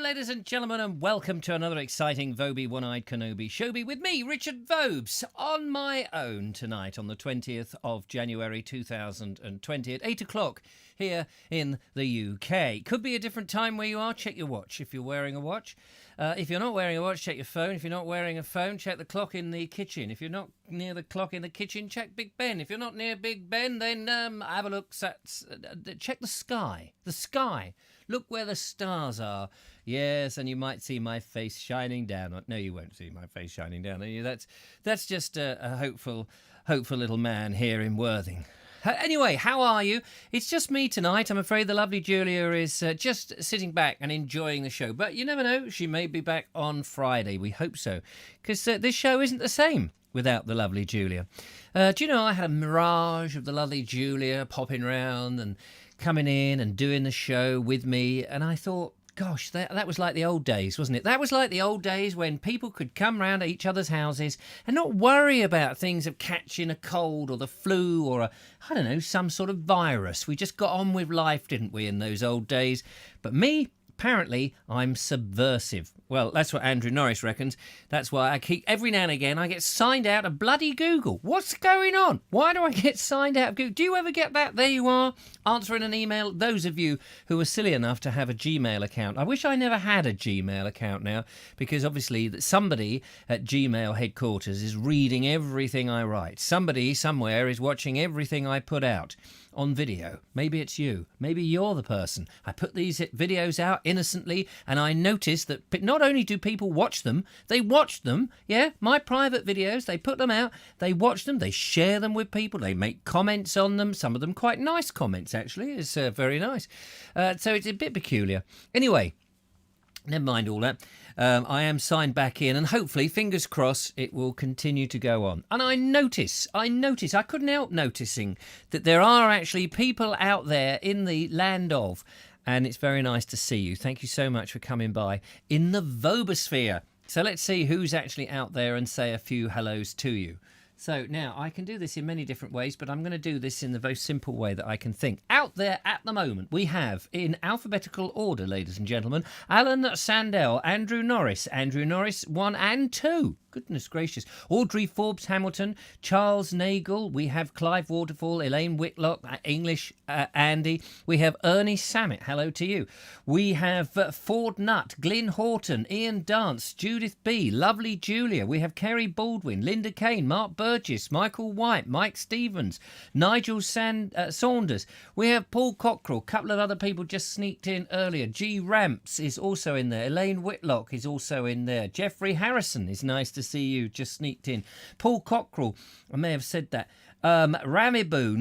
ladies and gentlemen, and welcome to another exciting Vobie One-Eyed Kenobi Showbie with me, Richard Vobes, on my own tonight on the 20th of January 2020 at 8 o'clock here in the UK. Could be a different time where you are. Check your watch if you're wearing a watch. If you're not wearing a watch, check your phone. If you're not wearing a phone, check the clock in the kitchen. If you're not near the clock in the kitchen, check Big Ben. If you're not near Big Ben, then have a look. Check the sky. The sky. Look where the stars are. Yes, and you might see my face shining down. No, you won't see my face shining down. That's just a hopeful little man here in Worthing. Anyway, how are you? It's just me tonight. I'm afraid the lovely Julia is just sitting back and enjoying the show. But you never know. She may be back on Friday. We hope so. Because this show isn't the same without the lovely Julia. Do you know I had a mirage of the lovely Julia popping round and coming in and doing the show with me. And I thought, gosh, that was like the old days, wasn't it? That was like the old days when people could come round to each other's houses and not worry about things of catching a cold or the flu or some sort of virus. We just got on with life, didn't we, in those old days? But me, apparently, I'm subversive. Well, that's what Andrew Norris reckons. That's why I keep, every now and again, I get signed out of bloody Google. What's going on? Why do I get signed out of Google? Do you ever get that? There you are, answering an email. Those of you who are silly enough to have a Gmail account. I wish I never had a Gmail account now, because obviously that somebody at Gmail headquarters is reading everything I write. Somebody somewhere is watching everything I put out on video. Maybe it's you. Maybe you're the person. I put these videos out innocently, and I notice that not only do people watch them, they watch them. Yeah, my private videos, they put them out, they watch them, they share them with people, they make comments on them, some of them quite nice comments, actually. It's very nice. So it's a bit peculiar. Anyway, never mind all that. I am signed back in, and hopefully, fingers crossed, it will continue to go on. And I notice, I couldn't help noticing that there are actually people out there in the land of, and it's very nice to see you. Thank you so much for coming by in the Vobosphere. So let's see who's actually out there and say a few hellos to you. So now I can do this in many different ways, but I'm going to do this in the very simple way that I can think. Out there at the moment, we have, in alphabetical order, ladies and gentlemen, Alan Sandell, Andrew Norris 1 and 2. Goodness gracious. Audrey Forbes Hamilton, Charles Nagel. We have Clive Waterfall, Elaine Whitlock, English Andy. We have Ernie Samet. Hello to you. We have Ford Nutt, Glyn Horton, Ian Dance, Judith B, Lovely Julia. We have Kerry Baldwin, Linda Kane, Mark Burgess, Michael White, Mike Stevens, Nigel Saunders. We have Paul Cockrell. A couple of other people just sneaked in earlier. G Ramps is also in there. Elaine Whitlock is also in there. Jeffrey Harrison is nice to see you, just sneaked in. Paul Cockrell, I may have said that. Ramiboo,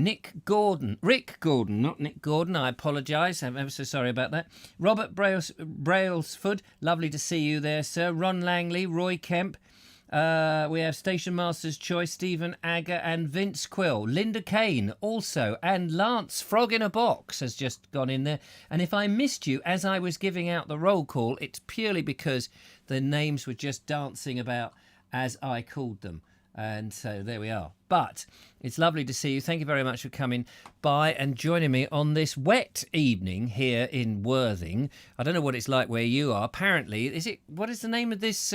Rick Gordon, not Nick Gordon, I apologise, I'm ever so sorry about that. Robert Brailsford, lovely to see you there, sir. Ron Langley, Roy Kemp. We have Station Master's Choice, Stephen Agger and Vince Quill. Linda Kane also, and Lance Frog in a Box has just gone in there. And if I missed you as I was giving out the roll call, it's purely because the names were just dancing about as I called them. And so there we are. But it's lovely to see you. Thank you very much for coming by and joining me on this wet evening here in Worthing. I don't know what it's like where you are. Apparently, what is the name of this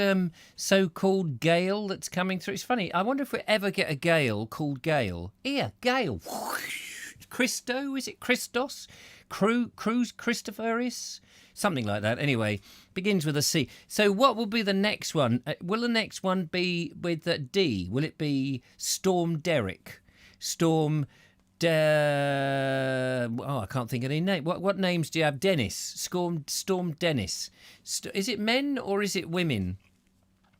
so-called gale that's coming through? It's funny. I wonder if we ever get a gale called Gale. Here, Gale. Christo, is it Christos? Cruz Christopheris? Something like that. Anyway, begins with a C. So what will be the next one? Will the next one be with D? Will it be Storm Derek? I can't think of any name. What names do you have? Dennis. Storm Dennis. Is it men or is it women?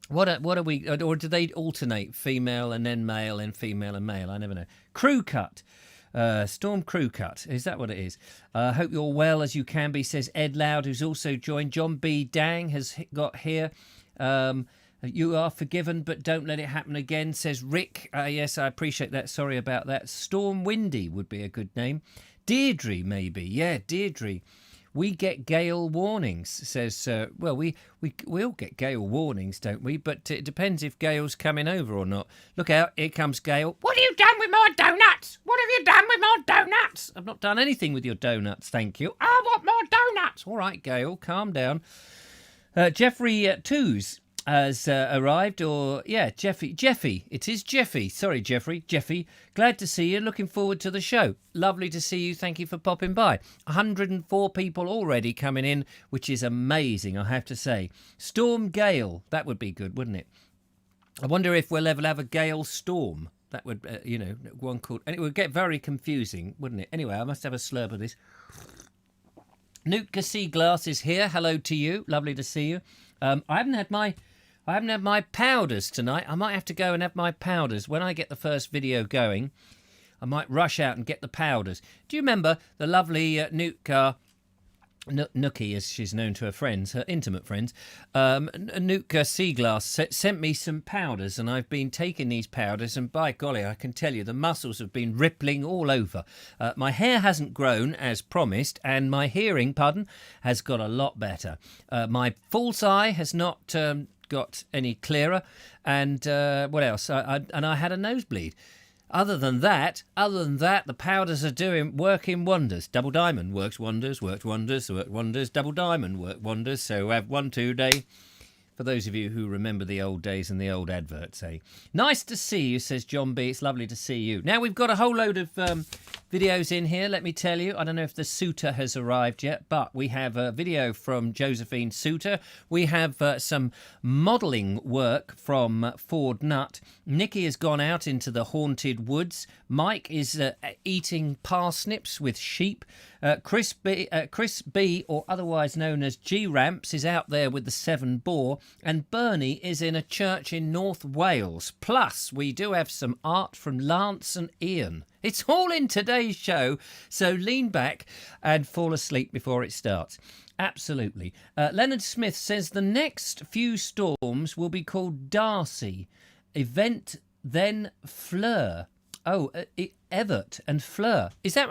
What are we? Or do they alternate? Female and then male and female and male? I never know. Crew cut. Storm Crew Cut, is that what it is? Hope you're well as you can be, says Ed Loud, who's also joined. John B. Dang has got here. You are forgiven, but don't let it happen again, says Rick. Yes, I appreciate that. Sorry about that. Storm Windy would be a good name. Deirdre, maybe. Yeah, Deirdre. We get gale warnings, says, well, we all get gale warnings, don't we? But it depends if Gale's coming over or not. Look out, here comes Gale. What have you done with my donuts? What have you done with my donuts? I've not done anything with your donuts, thank you. I want more donuts. All right, Gale, calm down. Jeffrey Twos has arrived, or yeah, Jeffy. It is Jeffy. Sorry, Jeffy. Glad to see you. Looking forward to the show. Lovely to see you. Thank you for popping by. 104 people already coming in, which is amazing, I have to say. Storm Gale. That would be good, wouldn't it? I wonder if we'll ever have a Gale Storm. That would, one called... And it would get very confusing, wouldn't it? Anyway, I must have a slurp of this. Nootka Sea Glass is here. Hello to you. Lovely to see you. I haven't had my powders tonight. I might have to go and have my powders. When I get the first video going, I might rush out and get the powders. Do you remember the lovely Nootka... Nookie, as she's known to her friends, her intimate friends, Nootka Seaglass sent me some powders, and I've been taking these powders, and by golly, I can tell you, the muscles have been rippling all over. My hair hasn't grown as promised, and my hearing, has got a lot better. My false eye has not got any clearer, and what else? I had a nosebleed. Other than that, the powders are working wonders. Double Diamond worked wonders. Double Diamond worked wonders. So have 1 2 day. For those of you who remember the old days and the old adverts, eh? Nice to see you, says John B. It's lovely to see you. Now, we've got a whole load of videos in here, let me tell you. I don't know if the Suitor has arrived yet, but we have a video from Josephine Suitor. We have some modelling work from Ford Nutt. Nikki has gone out into the haunted woods. Mike is eating parsnips with sheep. Chris B, or otherwise known as G Ramps, is out there with the 7 boar, and Bernie is in a church in North Wales. Plus, we do have some art from Lance and Ian. It's all in today's show, so lean back and fall asleep before it starts. Absolutely. Leonard Smith says the next few storms will be called Darcy, Event, then Fleur. Oh, Evert and Fleur. Is that?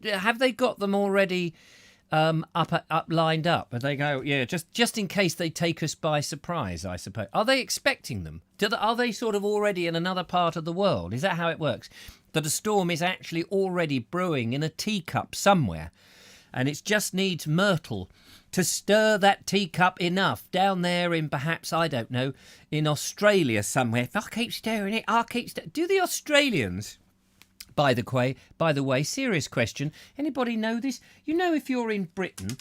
Have they got them already up lined up? And they go, yeah, just in case they take us by surprise, I suppose. Are they expecting them? Are they sort of already in another part of the world? Is that how it works? That a storm is actually already brewing in a teacup somewhere, and it just needs Myrtle to stir that teacup enough down there in perhaps, I don't know, in Australia somewhere. If I keep stirring it, do the Australians, by the way, serious question, anybody know this? You know, if you're in Britain,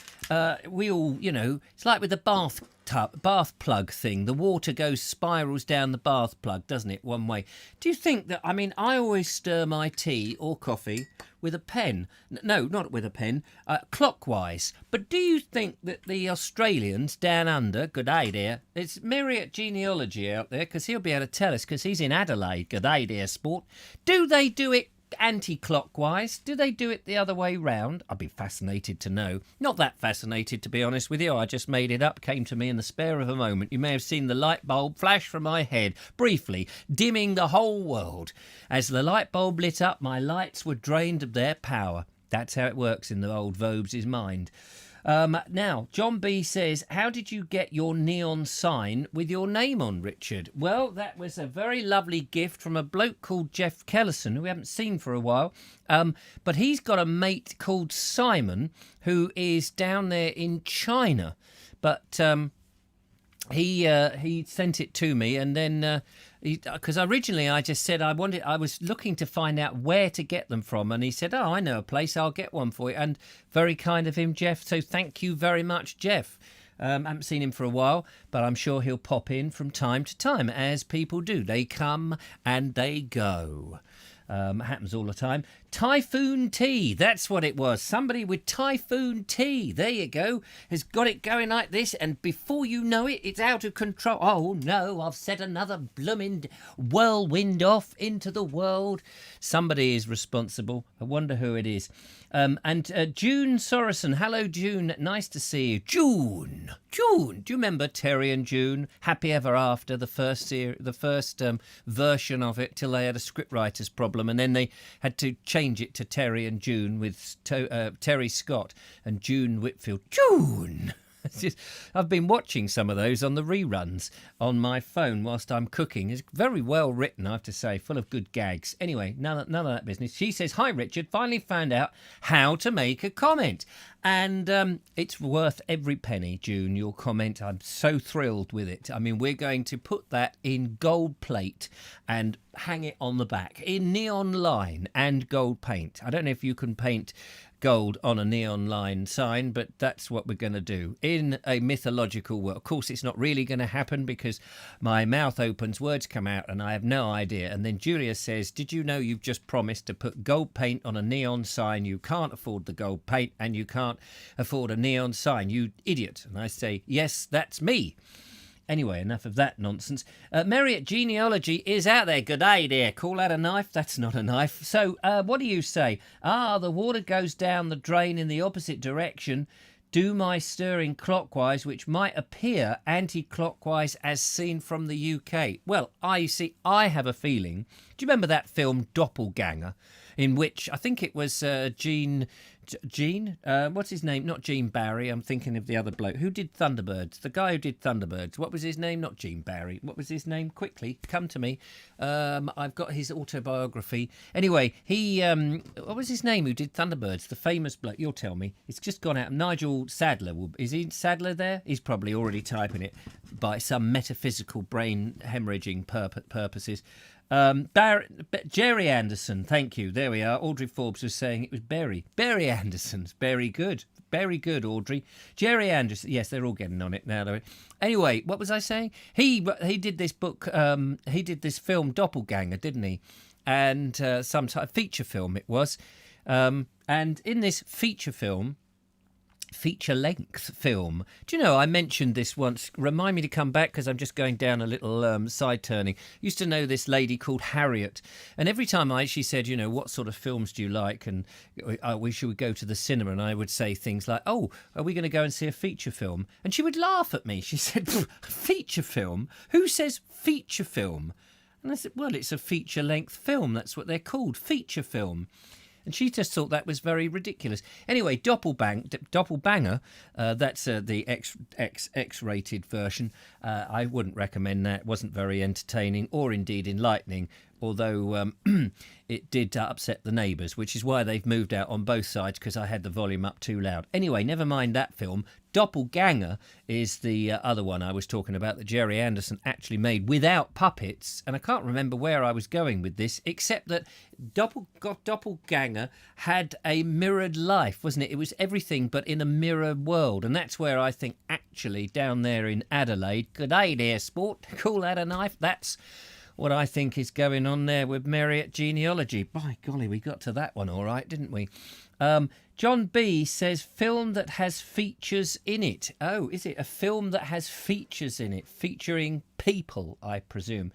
we all, it's like with the bath plug thing. The water spirals down the bath plug, doesn't it, one way? Do you think that, I always stir my tea or coffee with a pen. No, not with a pen, clockwise. But do you think that the Australians down under, good day there, it's Myriad Genealogy out there, because he'll be able to tell us, because he's in Adelaide, good day there, sport. Do they do it anti-clockwise? Do they do it the other way round? I'd be fascinated to know. Not that fascinated, to be honest with you. I just made it up, came to me in the spare of a moment. You may have seen the light bulb flash from my head, briefly, dimming the whole world. As the light bulb lit up, my lights were drained of their power. That's how it works in the old Vobes' mind. Now, John B says, how did you get your neon sign with your name on, Richard? Well, that was a very lovely gift from a bloke called Jeff Kellison, who we haven't seen for a while. But he's got a mate called Simon, who is down there in China. But he sent it to me, and then because originally I just said I was looking to find out where to get them from, and he said, oh, I know a place, I'll get one for you. And very kind of him, Jeff, so thank you very much, Jeff. I haven't seen him for a while, but I'm sure he'll pop in from time to time, as people do. They come and they go. Happens all the time. Typhoon Tea, that's what it was. Somebody with Typhoon Tea, there you go, has got it going like this, and before you know it, it's out of control. Oh no, I've set another blooming whirlwind off into the world. Somebody is responsible. I wonder who it is. And June Sorensen, hello June, nice to see you. June, do you remember Terry and June? Happy Ever After, the first version of it, till they had a scriptwriter's problem, and then they had to change it to Terry and June with Terry Scott and June Whitfield. June! I've been watching some of those on the reruns on my phone whilst I'm cooking. It's very well written, I have to say, full of good gags. Anyway, none of that business. She says, hi, Richard, finally found out how to make a comment. And it's worth every penny, June, your comment. I'm so thrilled with it. I mean, we're going to put that in gold plate and hang it on the back in neon line and gold paint. I don't know if you can paint gold on a neon line sign, but that's what we're going to do in a mythological world. Of course, it's not really going to happen because my mouth opens, words come out, and I have no idea. And then Julia says, did you know you've just promised to put gold paint on a neon sign? You can't afford the gold paint and you can't afford a neon sign, you idiot. And I say, yes, that's me. Anyway, enough of that nonsense. Mary at Genealogy is out there. Good day, dear. Call that a knife? That's not a knife. So, what do you say? The water goes down the drain in the opposite direction. Do my stirring clockwise, which might appear anti-clockwise as seen from the UK. Well, I have a feeling. Do you remember that film Doppelganger, in which I think it was Gene, what's his name? Not Gene Barry. I'm thinking of the other bloke. Who did Thunderbirds? The guy who did Thunderbirds. What was his name? Not Gene Barry. What was his name? Quickly, come to me. I've got his autobiography. Anyway, he, what was his name who did Thunderbirds? The famous bloke. You'll tell me. It's just gone out. Nigel Sadler. Is he Sadler there? He's probably already typing it by some metaphysical brain hemorrhaging purposes. Jerry Anderson, thank you. There we are. Audrey Forbes was saying it was Berry Anderson's. Very good, Audrey. Jerry Anderson. Yes, they're all getting on it now. Anyway, what was I saying? He did this book. He did this film Doppelganger, didn't he? And some type of feature film it was. And in this feature-length film. Do you know, I mentioned this once. Remind me to come back because I'm just going down a little side turning. Used to know this lady called Harriet, and every time she said, you know, what sort of films do you like, and we should go to the cinema, and I would say things like, oh, are we going to go and see a feature film? And she would laugh at me. She said, feature film? Who says feature film? And I said, well, it's a feature-length film. That's what they're called, feature film. And she just thought that was very ridiculous. Anyway, Doppelbanger, that's the X-rated version. I wouldn't recommend that. It wasn't very entertaining or indeed enlightening, although it did upset the neighbours, which is why they've moved out on both sides, because I had the volume up too loud. Anyway, never mind that film. Doppelganger is the other one I was talking about that Jerry Anderson actually made without puppets. And I can't remember where I was going with this, except that Doppelganger had a mirrored life, wasn't it? It was everything but in a mirror world. And that's where I think actually down there in Adelaide, good day there, sport, call that a knife. That's what I think is going on there with Mary at Genealogy. By golly, we got to that one all right, didn't we? John B says, film that has features in it. Oh, is it a film that has features in it? Featuring people, I presume.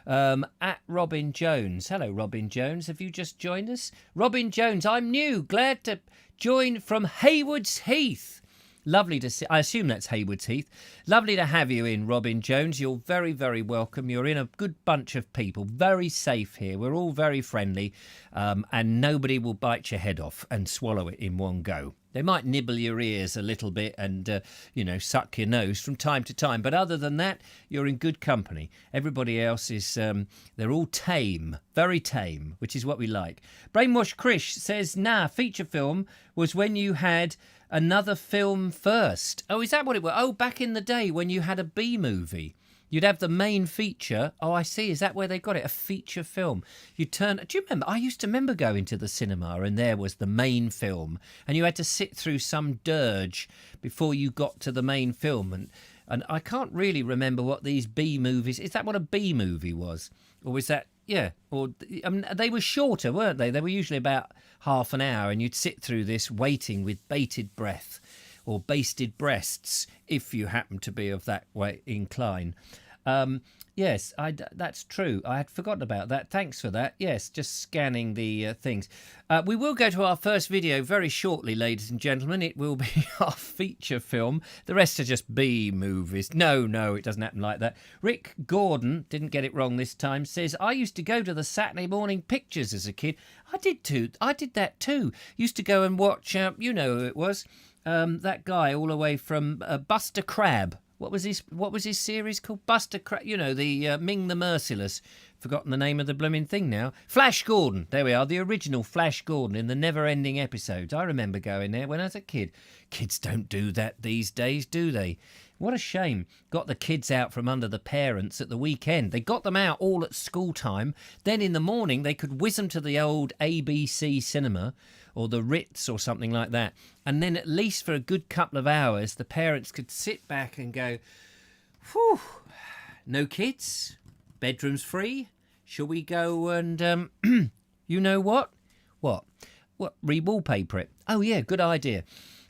At Robin Jones. Hello, Robin Jones. Have you just joined us? Robin Jones, I'm new. Glad to join from Haywards Heath. Lovely to see. I assume that's Haywards Heath. Lovely to have you in, Robin Jones. You're very, very welcome. You're in a good bunch of people. Very safe here. We're all very friendly, and nobody will bite your head off and swallow it in one go. They might nibble your ears a little bit and, suck your nose from time to time. But other than that, you're in good company. Everybody else is, they're all tame, very tame, which is what we like. Brainwash Krish says, feature film was when you had another film first. Oh, is that what it was? Oh, back in the day when you had a B movie. You'd have the main feature. Oh, I see. Is that where they got it? A feature film. Do you remember? I used to remember going to the cinema and there was the main film and you had to sit through some dirge before you got to the main film. And I can't really remember what these B movies... Is that what a B movie was? Or was that... Yeah. Or they were shorter, weren't they? They were usually about half an hour and you'd sit through this waiting with bated breath or basted breasts if you happen to be of that way incline. Yes, that's true. I had forgotten about that. Thanks for that. Yes, just scanning the things. We will go to our first video very shortly, ladies and gentlemen. It will be our feature film. The rest are just B movies. No, it doesn't happen like that. Rick Gordon, didn't get it wrong this time, says, I used to go to the Saturday morning pictures as a kid. I did too. I did that too. Used to go and watch, you know who it was. That guy all the way from Buster Crabbe. What was his series called? Buster you know, the Ming the Merciless. Forgotten the name of the blooming thing now. Flash Gordon. There we are, the original Flash Gordon in the never-ending episodes. I remember going there when I was a kid. Kids don't do that these days, do they? What a shame. Got the kids out from under the parents at the weekend. They got them out all at school time. Then in the morning they could whiz them to the old ABC cinema or the Ritz or something like that. And then at least for a good couple of hours, the parents could sit back and go, whew, no kids, bedroom's free. Shall we go and, you know what? What, re-wallpaper it? Oh, yeah, good idea.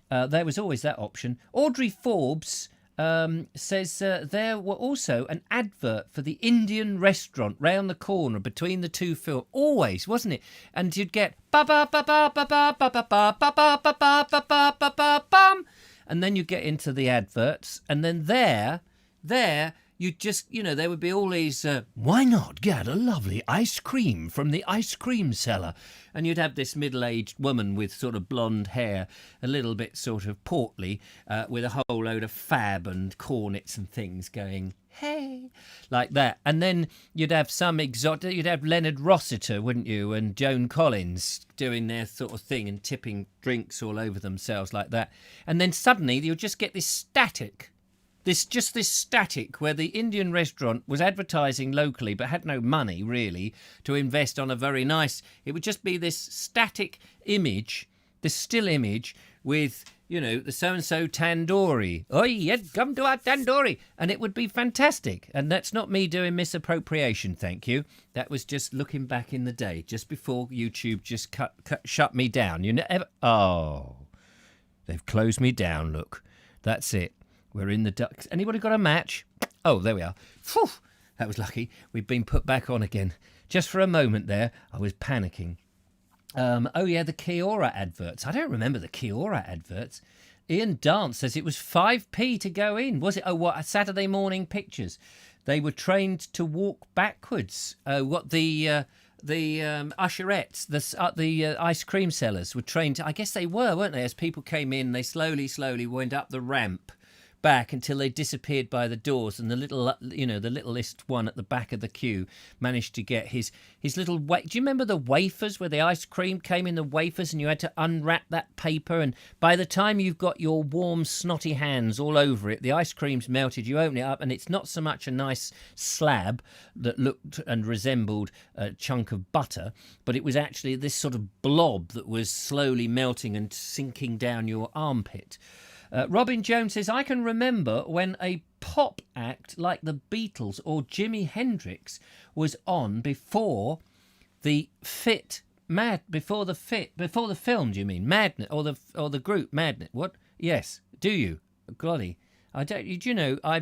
There was always that option. Audrey Forbes says there were also an advert for the Indian restaurant round the corner between the two films. Always, wasn't it? And you'd get ba ba ba ba ba ba ba ba ba ba ba ba ba ba ba ba ba bum, and then you get into the adverts, and then there you'd just, you know, there would be all these, why not get a lovely ice cream from the ice cream seller? And you'd have this middle-aged woman with sort of blonde hair, a little bit sort of portly, with a whole load of fab and cornets and things going, hey, like that. And then you'd have some exotic, you'd have Leonard Rossiter, wouldn't you, and Joan Collins doing their sort of thing and tipping drinks all over themselves like that. And then suddenly you'll just get this static. This static where the Indian restaurant was advertising locally but had no money really to invest on a very nice. It would just be this static image, this still image with, you know, the so-and-so tandoori. Oi, you'd come to our tandoori. And it would be fantastic. And that's not me doing misappropriation, thank you. That was just looking back in the day, just before YouTube just shut me down. You never. Oh, they've closed me down, look. That's it. We're in the ducks. Anybody got a match? Oh, there we are. Phew, that was lucky. We've been put back on again. Just for a moment there, I was panicking. Oh, yeah, the Kiora adverts. I don't remember the Kiora adverts. Ian Dance says it was 5p to go in. Was it? Oh, what? Saturday morning pictures. They were trained to walk backwards. What the usherettes, the ice cream sellers were trained to, I guess they were, weren't they? As people came in, they slowly went up the ramp back until they disappeared by the doors, and the littlest one at the back of the queue managed to get his little do you remember the wafers where the ice cream came in the wafers and you had to unwrap that paper, and by the time you've got your warm snotty hands all over it, the ice cream's melted, you open it up and it's not so much a nice slab that looked and resembled a chunk of butter, but it was actually this sort of blob that was slowly melting and sinking down your armpit. Robin Jones says, I can remember when a pop act like the Beatles or Jimi Hendrix was on before the film, do you mean? Madness, or the group Madness. What? Yes. Do you? Golly. I don't. You know, I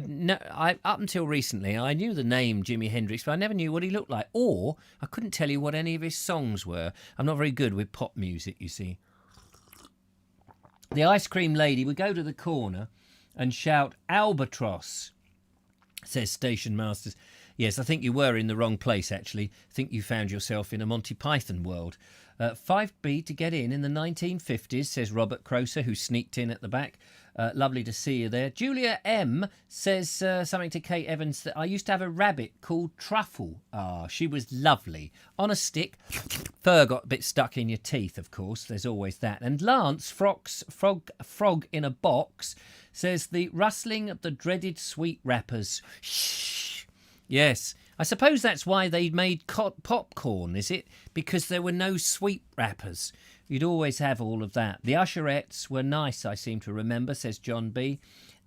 up until recently I knew the name Jimi Hendrix, but I never knew what he looked like, or I couldn't tell you what any of his songs were. I'm not very good with pop music, you see. The ice cream lady would go to the corner and shout, Albatross, says Station Masters. Yes, I think you were in the wrong place, actually. I think you found yourself in a Monty Python world. 5B to get in the 1950s, says Robert Croser, who sneaked in at the back. Lovely to see you there. Julia M says something to Kate Evans that I used to have a rabbit called Truffle. Ah, she was lovely. On a stick. Fur got a bit stuck in your teeth, of course. There's always that. And Lance Frog in a Box says the rustling of the dreaded sweet wrappers. Shh. Yes. I suppose that's why they made popcorn, is it? Because there were no sweet wrappers. You'd always have all of that. The usherettes were nice, I seem to remember, says John B.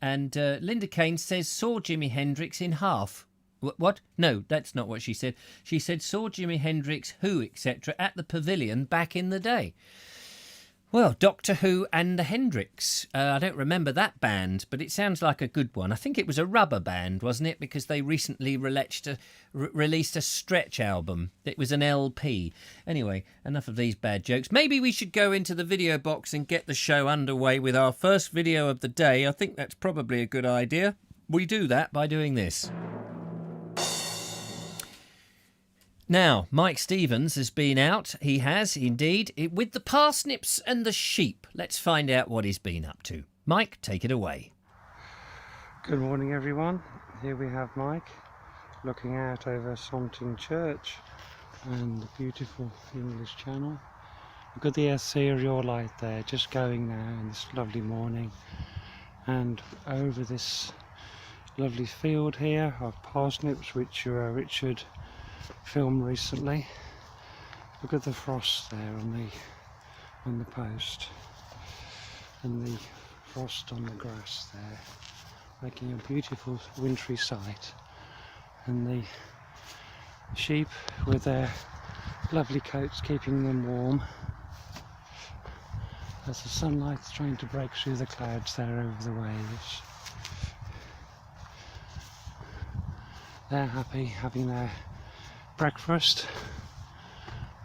And Linda Kane says, saw Jimi Hendrix in Half. What? No, that's not what she said. She said, saw Jimi Hendrix, Who, etc. at the Pavilion back in the day. Well, Doctor Who and the Hendrix. I don't remember that band, but it sounds like a good one. I think it was a rubber band, wasn't it? Because they recently released a Stretch album. It was an LP. Anyway, enough of these bad jokes. Maybe we should go into the video box and get the show underway with our first video of the day. I think that's probably a good idea. We do that by doing this. Now, Mike Stevens has been out. He has, indeed, with the parsnips and the sheep. Let's find out what he's been up to. Mike, take it away. Good morning everyone, here we have Mike looking out over Something Church and the beautiful English Channel. Look at the ethereal light there just going now in this lovely morning, and over this lovely field here of parsnips which Richard filmed recently. Look at the frost there on the post and the frost on the grass there, making a beautiful wintry sight, and the sheep with their lovely coats keeping them warm as the sunlight's trying to break through the clouds there over the waves. They're happy having their breakfast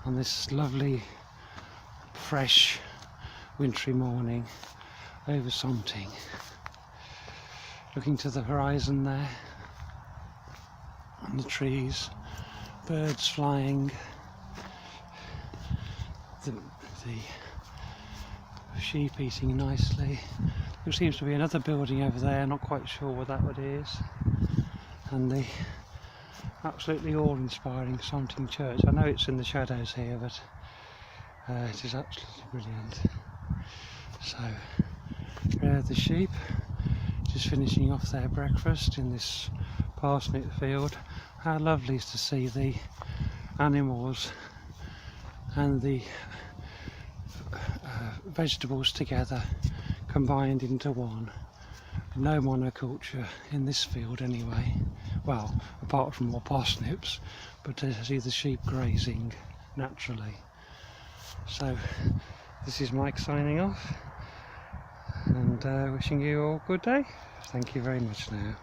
on this lovely fresh wintry morning over Something. Looking to the horizon there, and the trees, birds flying, the sheep eating nicely. There seems to be another building over there, not quite sure what that one is, and the absolutely awe-inspiring Something Church. I know it's in the shadows here, but it is absolutely brilliant. So there are the sheep just finishing off their breakfast in this parsnip field. How lovely is to see the animals and the vegetables together, combined into one. No monoculture in this field anyway, well, apart from more parsnips, but I see the sheep grazing naturally. So this is Mike signing off, and wishing you all a good day. Thank you very much now.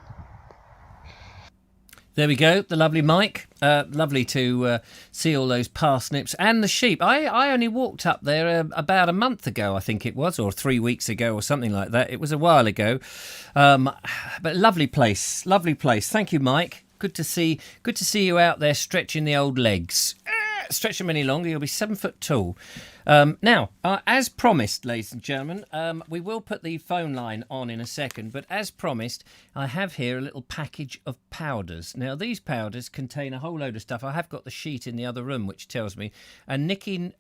There we go, the lovely Mike. Lovely to see all those parsnips and the sheep. I only walked up there about a month ago, I think it was, or 3 weeks ago or something like that. It was a while ago. But lovely place, lovely place. Thank you, Mike. Good to see you out there stretching the old legs. Stretch them any longer, you'll be 7 foot tall. Now, as promised, ladies and gentlemen, we will put the phone line on in a second, but as promised, I have here a little package of powders. Now, these powders contain a whole load of stuff. I have got the sheet in the other room, which tells me. And Nikki,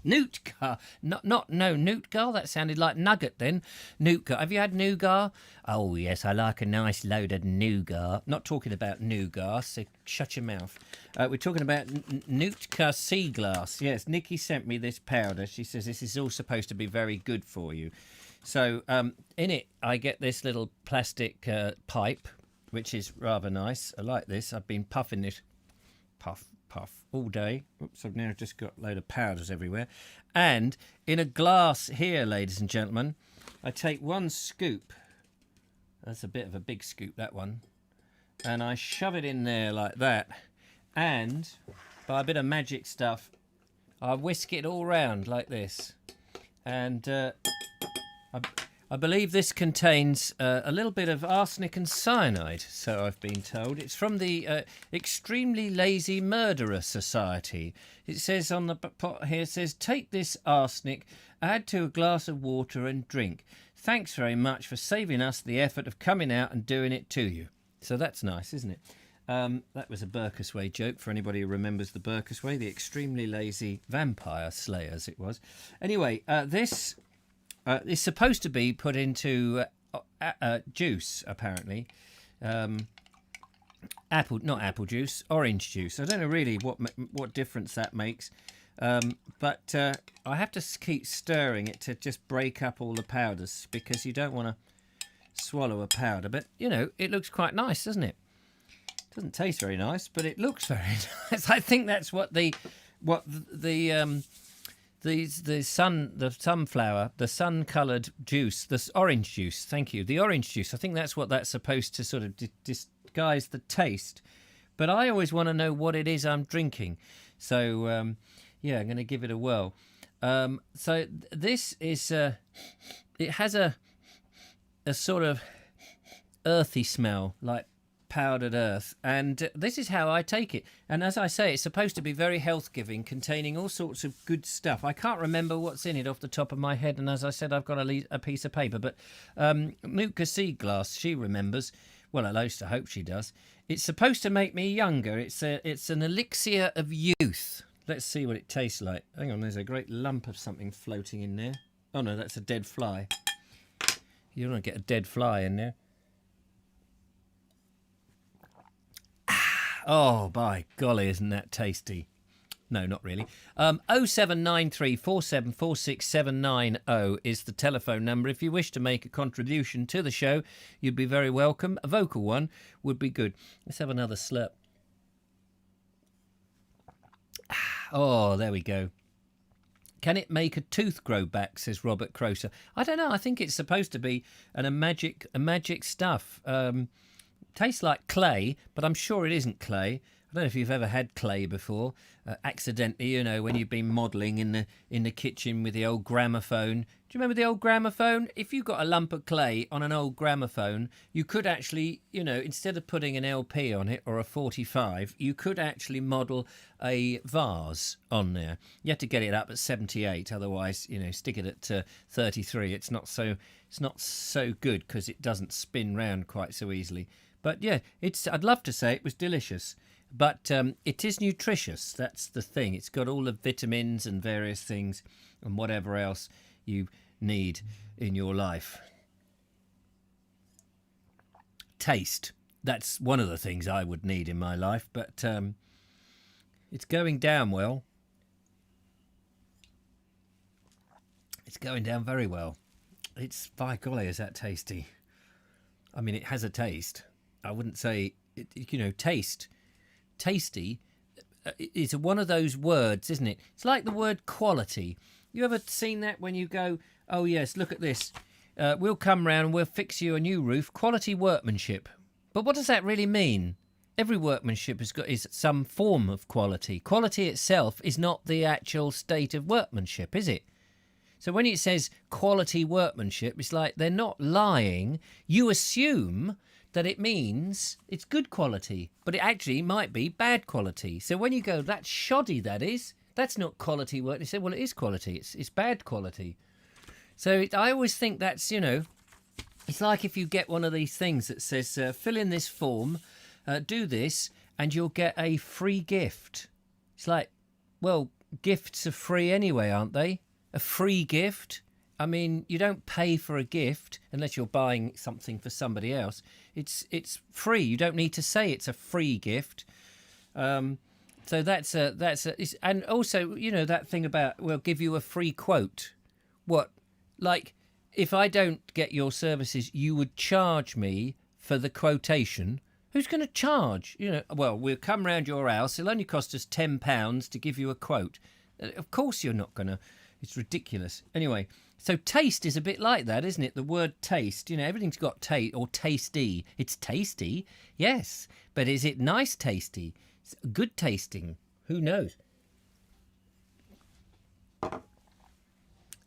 Nootgar, Nootgar. That sounded like nugget then. Nootgar. Have you had nougat? Oh yes, I like a nice load of nougat. Not talking about nougat, so shut your mouth. We're talking about Nootgar sea glass. Yes, Nikki sent me this powder. She says this is all supposed to be very good for you. So in it, I get this little plastic pipe, which is rather nice. I like this. I've been puffing this. Puff all day. Oops, I've now just got a load of powders everywhere. And in a glass here, ladies and gentlemen, I take one scoop. That's a bit of a big scoop, that one. And I shove it in there like that. And by a bit of magic stuff, I whisk it all round like this. And I believe this contains a little bit of arsenic and cyanide, so I've been told. It's from the Extremely Lazy Murderer Society. It says on the pot here, it says, take this arsenic, add to a glass of water and drink. Thanks very much for saving us the effort of coming out and doing it to you. So that's nice, isn't it? That was a Burkus Way joke for anybody who remembers the Burkus Way, the Extremely Lazy Vampire Slayers it was. Anyway, this... it's supposed to be put into juice, apparently. Not apple juice, orange juice. I don't know really what difference that makes. But I have to keep stirring it to just break up all the powders, because you don't want to swallow a powder. But, you know, it looks quite nice, doesn't it? It doesn't taste very nice, but it looks very nice. I think that's what the sunflower, the sun-coloured juice, this orange juice, thank you, the orange juice, I think that's what that's supposed to sort of disguise the taste. But I always want to know what it is I'm drinking. So, yeah, I'm going to give it a whirl. So this is, it has a sort of earthy smell, like powdered earth, and this is how I take it. And as I say, it's supposed to be very health-giving, containing all sorts of good stuff. I can't remember what's in it off the top of my head, and as I said, I've got a piece of paper. But Nootka Seaglass, she remembers. Well, at least I hope she does. It's supposed to make me younger. It's an elixir of youth. Let's see what it tastes like. Hang on, there's a great lump of something floating in there. Oh no, that's a dead fly. You don't want to get a dead fly in there. Oh, by golly, isn't that tasty? No, not really. 0793 4746790 is the telephone number. If you wish to make a contribution to the show, you'd be very welcome. A vocal one would be good. Let's have another slurp. Oh, there we go. Can it make a tooth grow back, says Robert Croser. I don't know. I think it's supposed to be a magic stuff. Tastes like clay, but I'm sure it isn't clay. I don't know if you've ever had clay before, accidentally, you know, when you've been modelling in the kitchen with the old gramophone. Do you remember the old gramophone? If you got a lump of clay on an old gramophone, you could actually, you know, instead of putting an LP on it or a 45, you could actually model a vase on there. You had to get it up at 78, otherwise, you know, stick it at 33. It's not so good because it doesn't spin round quite so easily. But yeah, I'd love to say it was delicious. But it is nutritious. That's the thing. It's got all the vitamins and various things and whatever else you need in your life. Taste. That's one of the things I would need in my life. But it's going down well. It's going down very well. It's, by golly, is that tasty. I mean, it has a taste. I wouldn't say, you know, taste. Tasty is one of those words, isn't it? It's like the word quality. You ever seen that when you go, oh yes, look at this. We'll come round and we'll fix you a new roof. Quality workmanship. But what does that really mean? Every workmanship is some form of quality. Quality itself is not the actual state of workmanship, is it? So when it says quality workmanship, it's like they're not lying. You assume that it means it's good quality, but it actually might be bad quality. So when you go, that's shoddy, that's not quality work. They say, well, it is quality. It's bad quality. So I always think that's, you know, it's like if you get one of these things that says, fill in this form, do this, and you'll get a free gift. It's like, well, gifts are free anyway, aren't they? A free gift. I mean, you don't pay for a gift unless you're buying something for somebody else. It's free. You don't need to say it's a free gift. So and also, you know, that thing about, we'll give you a free quote. What? Like, if I don't get your services, you would charge me for the quotation. Who's going to charge? You know, well, we'll come round your house. It'll only cost us £10 to give you a quote. Of course you're not going to. It's ridiculous. Anyway, so taste is a bit like that, isn't it? The word taste, you know, everything's got taste or tasty. It's tasty, yes, but is it nice tasty? It's good tasting. Who knows?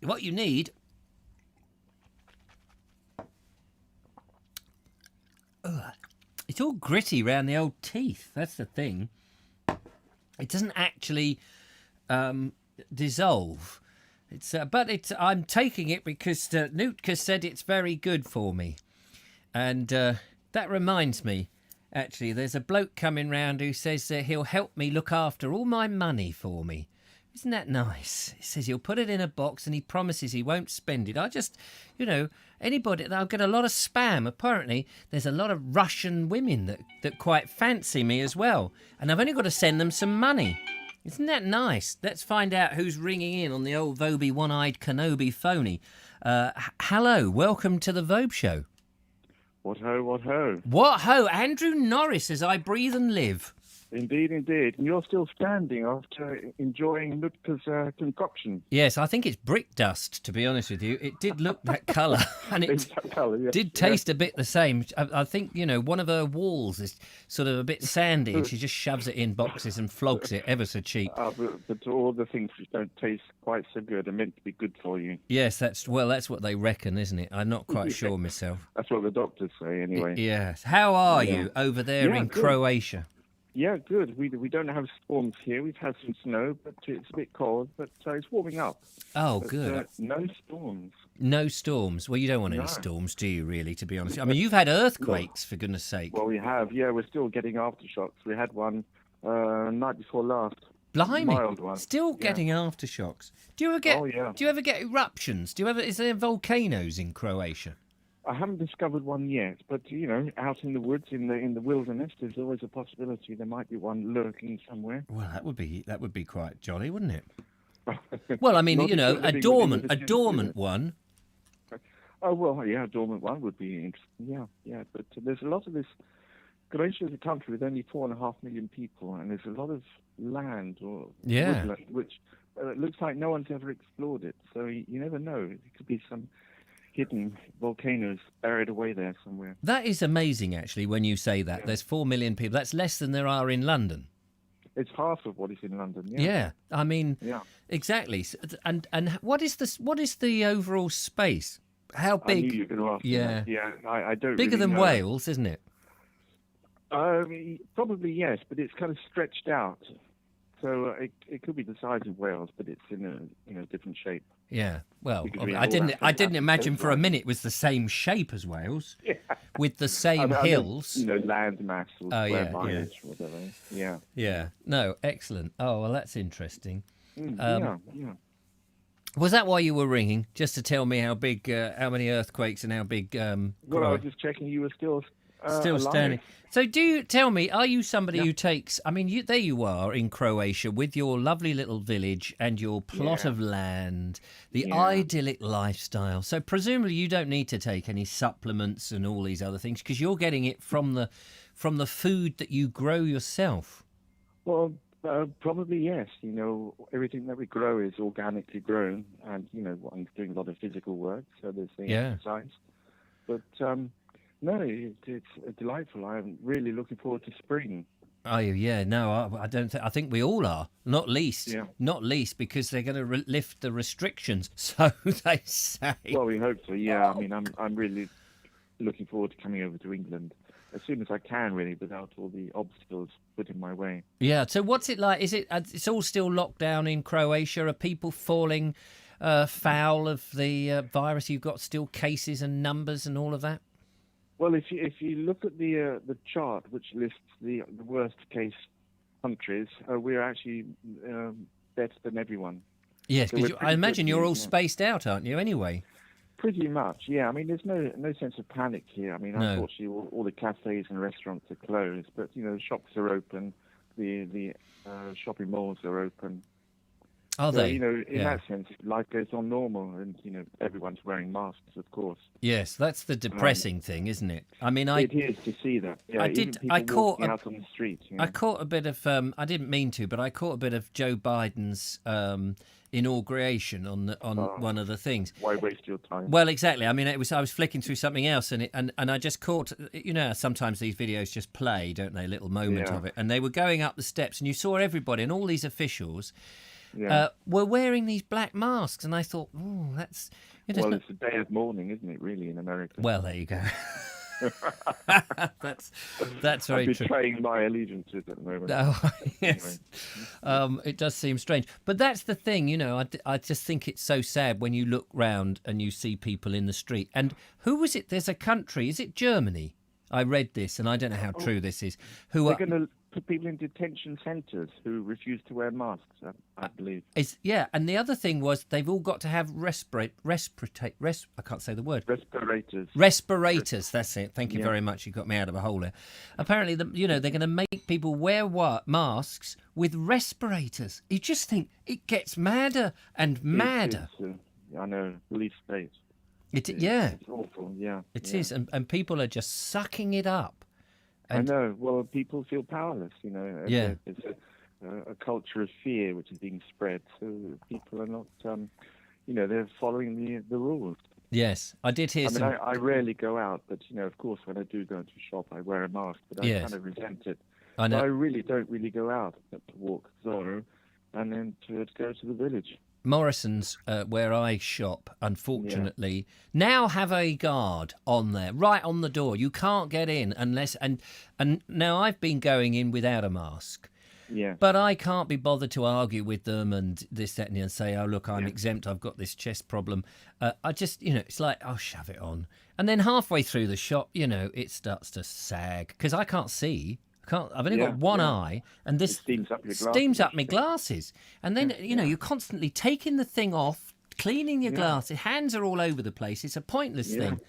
What you need... It's all gritty round the old teeth. That's the thing. It doesn't actually dissolve. I'm taking it because Nootka said it's very good for me. And that reminds me, actually, there's a bloke coming round who says he'll help me look after all my money for me. Isn't that nice? He says he'll put it in a box and he promises he won't spend it. I just, you know, anybody, I'll get a lot of spam. Apparently, there's a lot of Russian women that quite fancy me as well. And I've only got to send them some money. Isn't that nice? Let's find out who's ringing in on the old Vobie one-eyed Kenobi phony. Hello, welcome to the Vobe Show. What ho, what ho. What ho? Andrew Norris, as I breathe and live. Indeed, indeed. And you're still standing after enjoying Nutka's concoction. Yes, I think it's brick dust, to be honest with you. It did look that colour, and it It's that colour, yes. did taste a bit the same. I think, one of her walls is sort of a bit sandy, and she just shoves it in boxes and flogs it ever so cheap. But all the things which don't taste quite so good are meant to be good for you. Yes, that's what they reckon, isn't it? I'm not quite sure myself. That's what the doctors say, anyway. Yes. How are you over there in good. Croatia? Yeah, good. We don't have storms here. We've had some snow, but it's a bit cold. But it's warming up. Oh, But, good. no storms. No storms. Well, you don't want any storms, do you, really, to be honest? I mean, you've had earthquakes, for goodness sake. Well, we have. Yeah, we're still getting aftershocks. We had one night before last. Blimey. Mild one. Still getting aftershocks. Do you ever get Oh, yeah. Do you ever get eruptions? Is there volcanoes in Croatia? I haven't discovered one yet, but out in the woods, in the wilderness, there's always a possibility there might be one lurking somewhere. Well, that would be quite jolly, wouldn't it? Well, I mean, Not if you're a living dormant within the vicinity of it. one. Oh well, yeah, a dormant one would be interesting. Yeah, but there's a lot of this. Croatia is a country with only 4.5 million people, and there's a lot of land or woodland, which looks like no one's ever explored it. So you never know. It could be some hidden volcanoes buried away there somewhere. That is amazing, actually, when you say that. Yeah. There's 4 million people. That's less than there are in London. It's half of what is in London. Yeah, I mean, Yeah. exactly. And what is the overall space? How I knew big? you were going to ask me Yeah. that. Yeah, I don't Bigger really than know. Wales, isn't it? Probably yes, but it's kind of stretched out. So it could be the size of Wales, but it's in a different shape. Yeah. Well, Because we I have all didn't. that I didn't fantastic imagine for a coastline. minute it was the same shape as Wales, Yeah. with the same I mean, hills. land mass or Oh, square yeah, mileage or whatever. Yeah. Yeah. No. Excellent. Oh well, that's interesting. Yeah. Was that why you were ringing? Just to tell me how big, how many earthquakes and how big? Well, I Cro- was just checking you were still Still alive. standing. So tell me, are you somebody who takes, I mean, there you are in Croatia with your lovely little village and your plot Yeah. of land, the Yeah. idyllic lifestyle. So presumably you don't need to take any supplements and all these other things because you're getting it from the food that you grow yourself. Well, probably yes. Everything that we grow is organically grown, and I'm doing a lot of physical work, so there's the exercise. But no, it's delightful. I'm really looking forward to spring. Oh yeah, no, I don't think. I think we all are. Not least, because they're going to lift the restrictions. So they say. Well, we hope so. Yeah, I mean, I'm really looking forward to coming over to England as soon as I can, really, without all the obstacles put in my way. Yeah. So what's it like? Is it? It's all still locked down in Croatia. Are people falling foul of the virus? You've got still cases and numbers and all of that. Well, if you look at the chart which lists the worst case countries, we're actually better than everyone. Yes, So because we're I pretty imagine good, you're all yeah. spaced out, aren't you? Anyway. Pretty much, yeah. I mean, there's no sense of panic here. I mean, No. unfortunately, all the cafes and restaurants are closed, but the shops are open, the shopping malls are open. Are So, they? in Yeah. that sense, life goes on normal, and everyone's wearing masks, of course. Yes, that's the depressing thing, isn't it? I mean, It is to see that. Yeah, I even did- people I caught walking a- out on the street. I caught a bit of. I didn't mean to, but I caught a bit of Joe Biden's inauguration on one of the things. Why waste your time? Well, exactly. I mean, I was flicking through something else, and I just caught. Sometimes these videos just play, don't they? A little moment Yeah. of it, and they were going up the steps, and you saw everybody, and all these officials Yeah. were wearing these black masks, and I thought, oh, that's. Well, it's a day of mourning, isn't it? Really, in America. Well, there you go. that's very I'm true. betraying my allegiances at the moment. Oh, yes. It does seem strange. But that's the thing, I just think it's so sad when you look round and you see people in the street. And who was it? There's a country, is it Germany? I read this, and I don't know how true this is. Who They're are going to put people in detention centres who refuse to wear masks, I believe. and the other thing was they've all got to have I can't say the word. Respirators. Respirators, that's it. Thank you Yeah. very much. You got me out of a hole there. Apparently, they're going to make people wear masks with respirators. You just think it gets madder and madder. I know, police state. It's It's awful, yeah. It yeah. is, and people are just sucking it up. And I know. Well, people feel powerless, yeah. There's a culture of fear which is being spread, so people are not, they're following the rules. Yes, I did hear I mean, some. I rarely go out, but, of course, when I do go into a shop, I wear a mask, but I Yes, kind of resent it. I So know. I really don't really go out except to walk Zorro and then to go to the village. Morrison's, where I shop, Yeah. unfortunately, now have a guard on there, right on the door. You can't get in unless and now I've been going in without a mask. Yeah. But I can't be bothered to argue with them and this, that, and the other, and say, oh, look, I'm Yeah. exempt. I've got this chest problem. I just, it's like, I'll shove it on. And then halfway through the shop, it starts to sag because I can't see. I've only got one eye, and this steams up your glasses. steams up my glasses. And then, you're constantly taking the thing off, cleaning your glasses. Hands are all over the place. It's a pointless thing.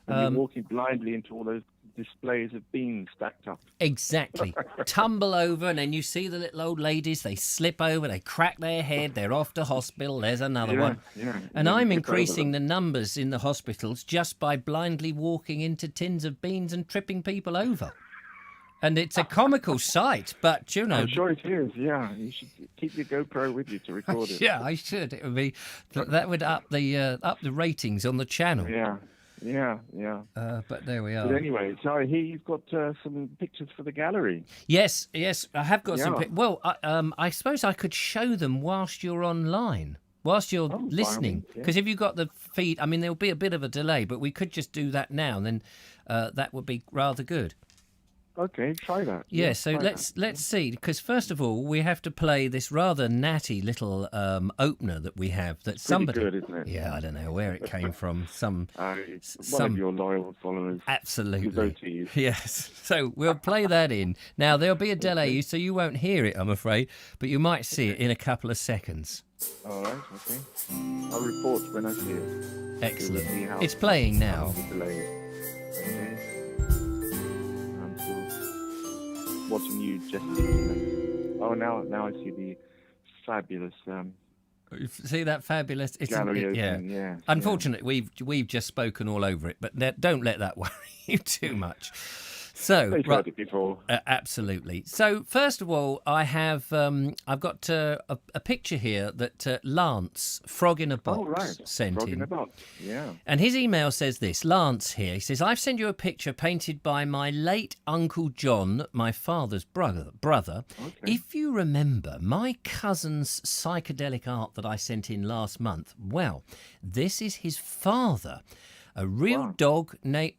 And you're walking blindly into all those displays of beans stacked up. Exactly. Tumble over, and then you see the little old ladies. They slip over, they crack their head, they're off to hospital. There's another one. Yeah. And I'm increasing the numbers in the hospitals just by blindly walking into tins of beans and tripping people over. And it's a comical sight, but I'm sure it is. Yeah, you should keep your GoPro with you to record it. Yeah, I should. It would be that would up the ratings on the channel. Yeah. But there we are. But anyway, so I hear you've got some pictures for the gallery. Yes, I have got some. Well, I suppose I could show them whilst you're online, whilst you're listening. Because if you've got the feed, I mean, there'll be a bit of a delay, but we could just do that now, and then that would be rather good. Okay, try that. Yeah, so let's see, because first of all, we have to play this rather natty little opener that we have. That somebody, good, isn't it? Yeah, I don't know where it came from. Some one of your loyal followers. Absolutely. Devotees. Yes. So we'll play that in. Now there'll be a delay, so you won't hear it, I'm afraid, but you might see it in a couple of seconds. All right. Okay. I'll report when I see it. Excellent. It's playing now. Okay. Watching you gesticulate. Oh, now I see the fabulous see that fabulous gallery opening. Yeah. Unfortunately, we've just spoken all over it, but don't let that worry you too much. So they've heard it before. Absolutely. So first of all, I've got a picture here that Lance, Frog in a Box, sent Frog in. in a Box, yeah. And his email says this, Lance here, he says, I've sent you a picture painted by my late Uncle John, my father's brother. Okay. If you remember my cousin's psychedelic art that I sent in last month, well, this is his father, a real dog named...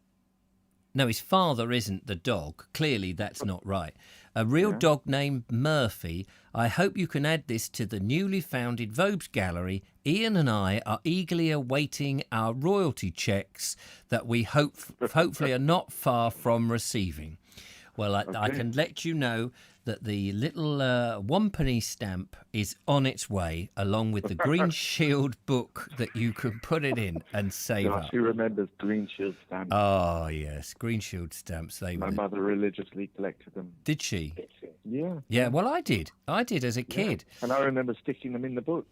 No, his father isn't the dog. Clearly, that's not right. A real dog named Murphy. I hope you can add this to the newly founded Vobes gallery. Ian and I are eagerly awaiting our royalty checks that we hopefully are not far from receiving. Well, I can let you know that the little one-penny stamp is on its way, along with the Green Shield book that you can put it in and save up. Who remembers Green Shield stamps? Oh, yes, Green Shield stamps. My mother religiously collected them. Did she? Yeah. Yeah, well, I did. I did as a kid. And I remember sticking them in the book.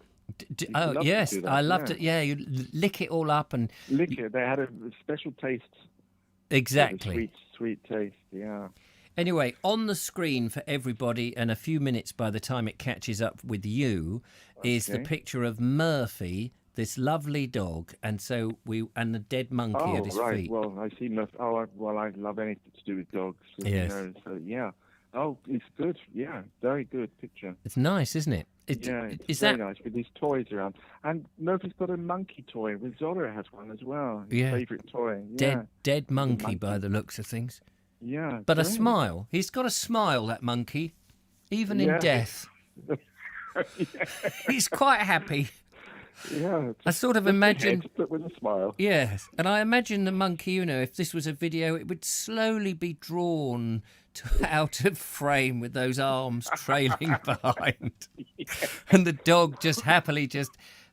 Oh, yes, I loved it. Yeah, you lick it all up and... Lick it. They had a special taste. Exactly. Sweet taste, yeah. Anyway, on the screen for everybody, and a few minutes by the time it catches up with you, is the picture of Murphy, this lovely dog, and the dead monkey at his feet. Well, I see Murphy. I love anything to do with dogs. Yes. So yeah. Oh, it's good. Yeah, very good picture. It's nice, isn't it? It's very nice with these toys around. And Murphy's got a monkey toy. Zorro has one as well. His favourite toy. Yeah. Dead monkey by the looks of things. Yeah. But a smile. He's got a smile, that monkey, even in death. He's quite happy. Yeah. I sort of imagine... But with a smile. Yes. And I imagine the monkey, if this was a video, it would slowly be drawn out of frame with those arms trailing behind. And the dog just happily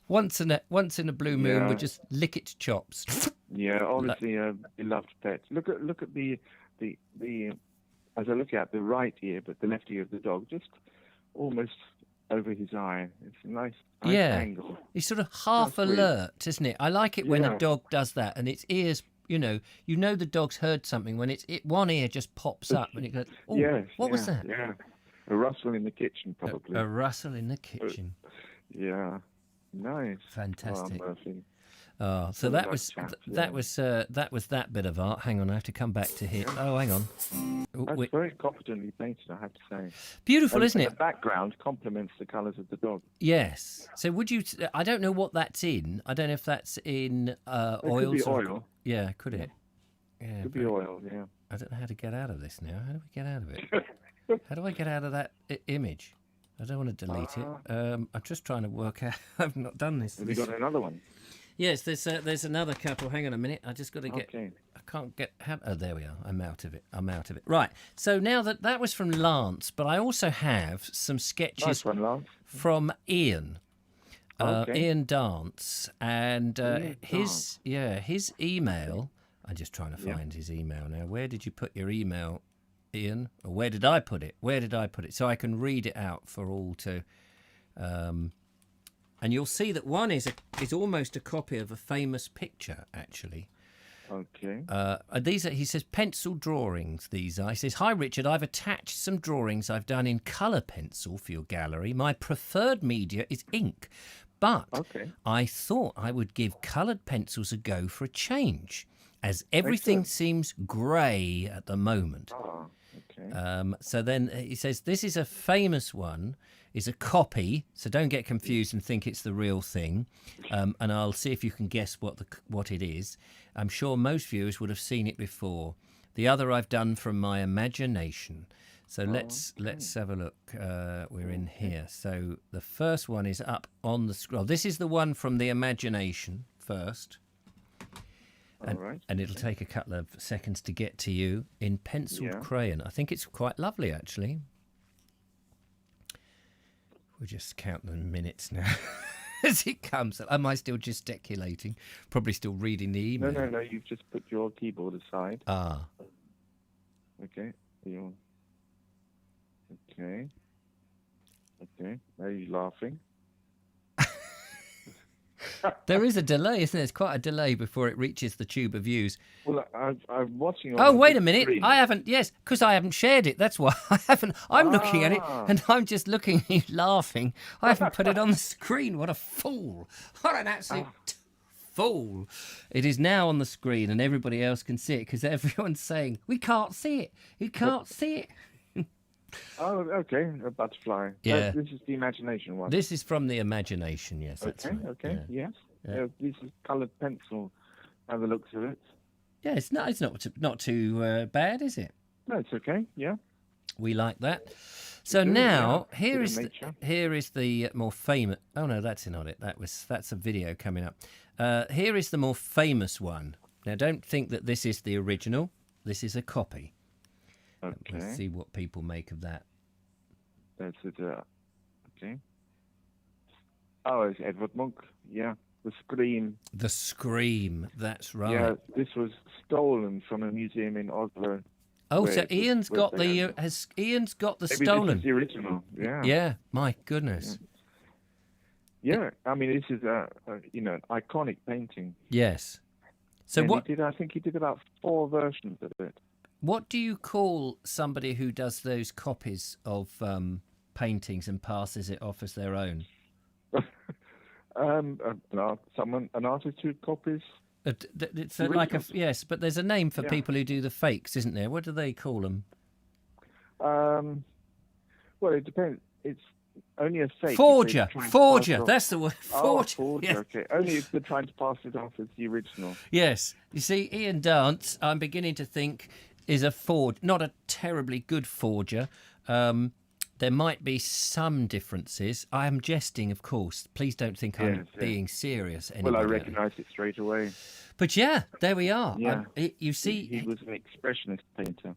once in a blue moon would just lick its chops. Yeah, obviously a beloved pet. Look at the as I look at the right ear, but the left ear of the dog, just almost over his eye. It's a nice angle. He's sort of half alert, isn't it? I like it when a dog does that, and its ears you know the dog's heard something when one ear just pops up and it goes, oh, Yes. what was that? Yeah. A rustle in the kitchen, probably. A rustle in the kitchen. Yeah. Nice. Fantastic. Oh, Murphy. Oh, so that was that bit of art. Hang on, I have to come back to here. Oh, hang on. That's very competently painted, I have to say. Beautiful, isn't it? The background complements the colours of the dog. Yes. So would you? I don't know what that's in. I don't know if that's in oil. Could be oil. Yeah, could it? Yeah, could be oil. Yeah. I don't know how to get out of this now. How do we get out of it? How do I get out of that image? I don't want to delete it. I'm just trying to work out. I've not done this. Have you got another one? Yes, there's another couple. Hang on a minute. I just got to get. Okay. I can't get. Oh, there we are. I'm out of it. Right. So now that was from Lance, but I also have some sketches Nice one, Lance. from Ian. Okay. Ian Dance, and his email. I'm just trying to find his email now. Where did you put your email, Ian? Or where did I put it? So I can read it out for all to. And you'll see that one is almost a copy of a famous picture, actually. Okay. These are, he says, pencil drawings. These are. He says, "Hi Richard, I've attached some drawings I've done in colour pencil for your gallery. My preferred media is ink, but I thought I would give coloured pencils a go for a change, as everything seems grey at the moment." Oh, okay. So then he says, "This is a famous one. Is a copy, so don't get confused and think it's the real thing. And I'll see if you can guess what it is. I'm sure most viewers would have seen it before. The other I've done from my imagination. So let's have a look. We're in here. So the first one is up on the scroll. This is the one from the imagination first. And it'll take a couple of seconds to get to you in penciled crayon. I think it's quite lovely, actually. We'll just count the minutes now as it comes. Am I still gesticulating? Probably still reading the email. No. You've just put your keyboard aside. Ah. Okay. Okay. Now you're laughing. There is a delay, isn't there? It's quite a delay before it reaches the tube of views. Well, I'm watching. Oh, wait a minute! Screen. I haven't. Yes, because I haven't shared it. That's why I haven't. I'm looking at it, and I'm just looking at you laughing. I haven't put it on the screen. What a fool! What an absolute fool! It is now on the screen, and everybody else can see it because everyone's saying we can't see it. You can't see it. Oh, okay. A butterfly. Yeah. This is the imagination one. This is from the imagination, yes. That's right. Okay. Yeah. Yes. Yeah. This is coloured pencil, by the looks of it. Yeah, it's not too bad, is it? No, it's okay. Yeah. We like that. So now here is the more famous. Oh no, that's not it. That's a video coming up. Here is the more famous one. Now, don't think that this is the original. This is a copy. Okay. Let's see what people make of that. That's it. Okay. Oh, it's Edward Munch. Yeah. The Scream. The Scream. That's right. Yeah. This was stolen from a museum in Oslo. Oh, so Ian's got the stolen. This is the original. Yeah. Yeah. My goodness. Yeah. I mean, this is an iconic painting. Yes. So and I think he did about 4 versions of it. What do you call somebody who does those copies of paintings and passes it off as their own? An artist who copies. It's like yes, but there's a name for people who do the fakes, isn't there? What do they call them? Well, it depends. It's only a fake. Forger. That's the word. Forger. Forger. Yeah. Okay. Only if they're trying to pass it off as the original. Yes. You see, Ian Dance, I'm beginning to think, is a not a terribly good forger. There might be some differences. I am jesting, of course. Please don't think I'm being serious. Well, I recognise it straight away. But yeah, there we are. Yeah. You see, he was an expressionist painter.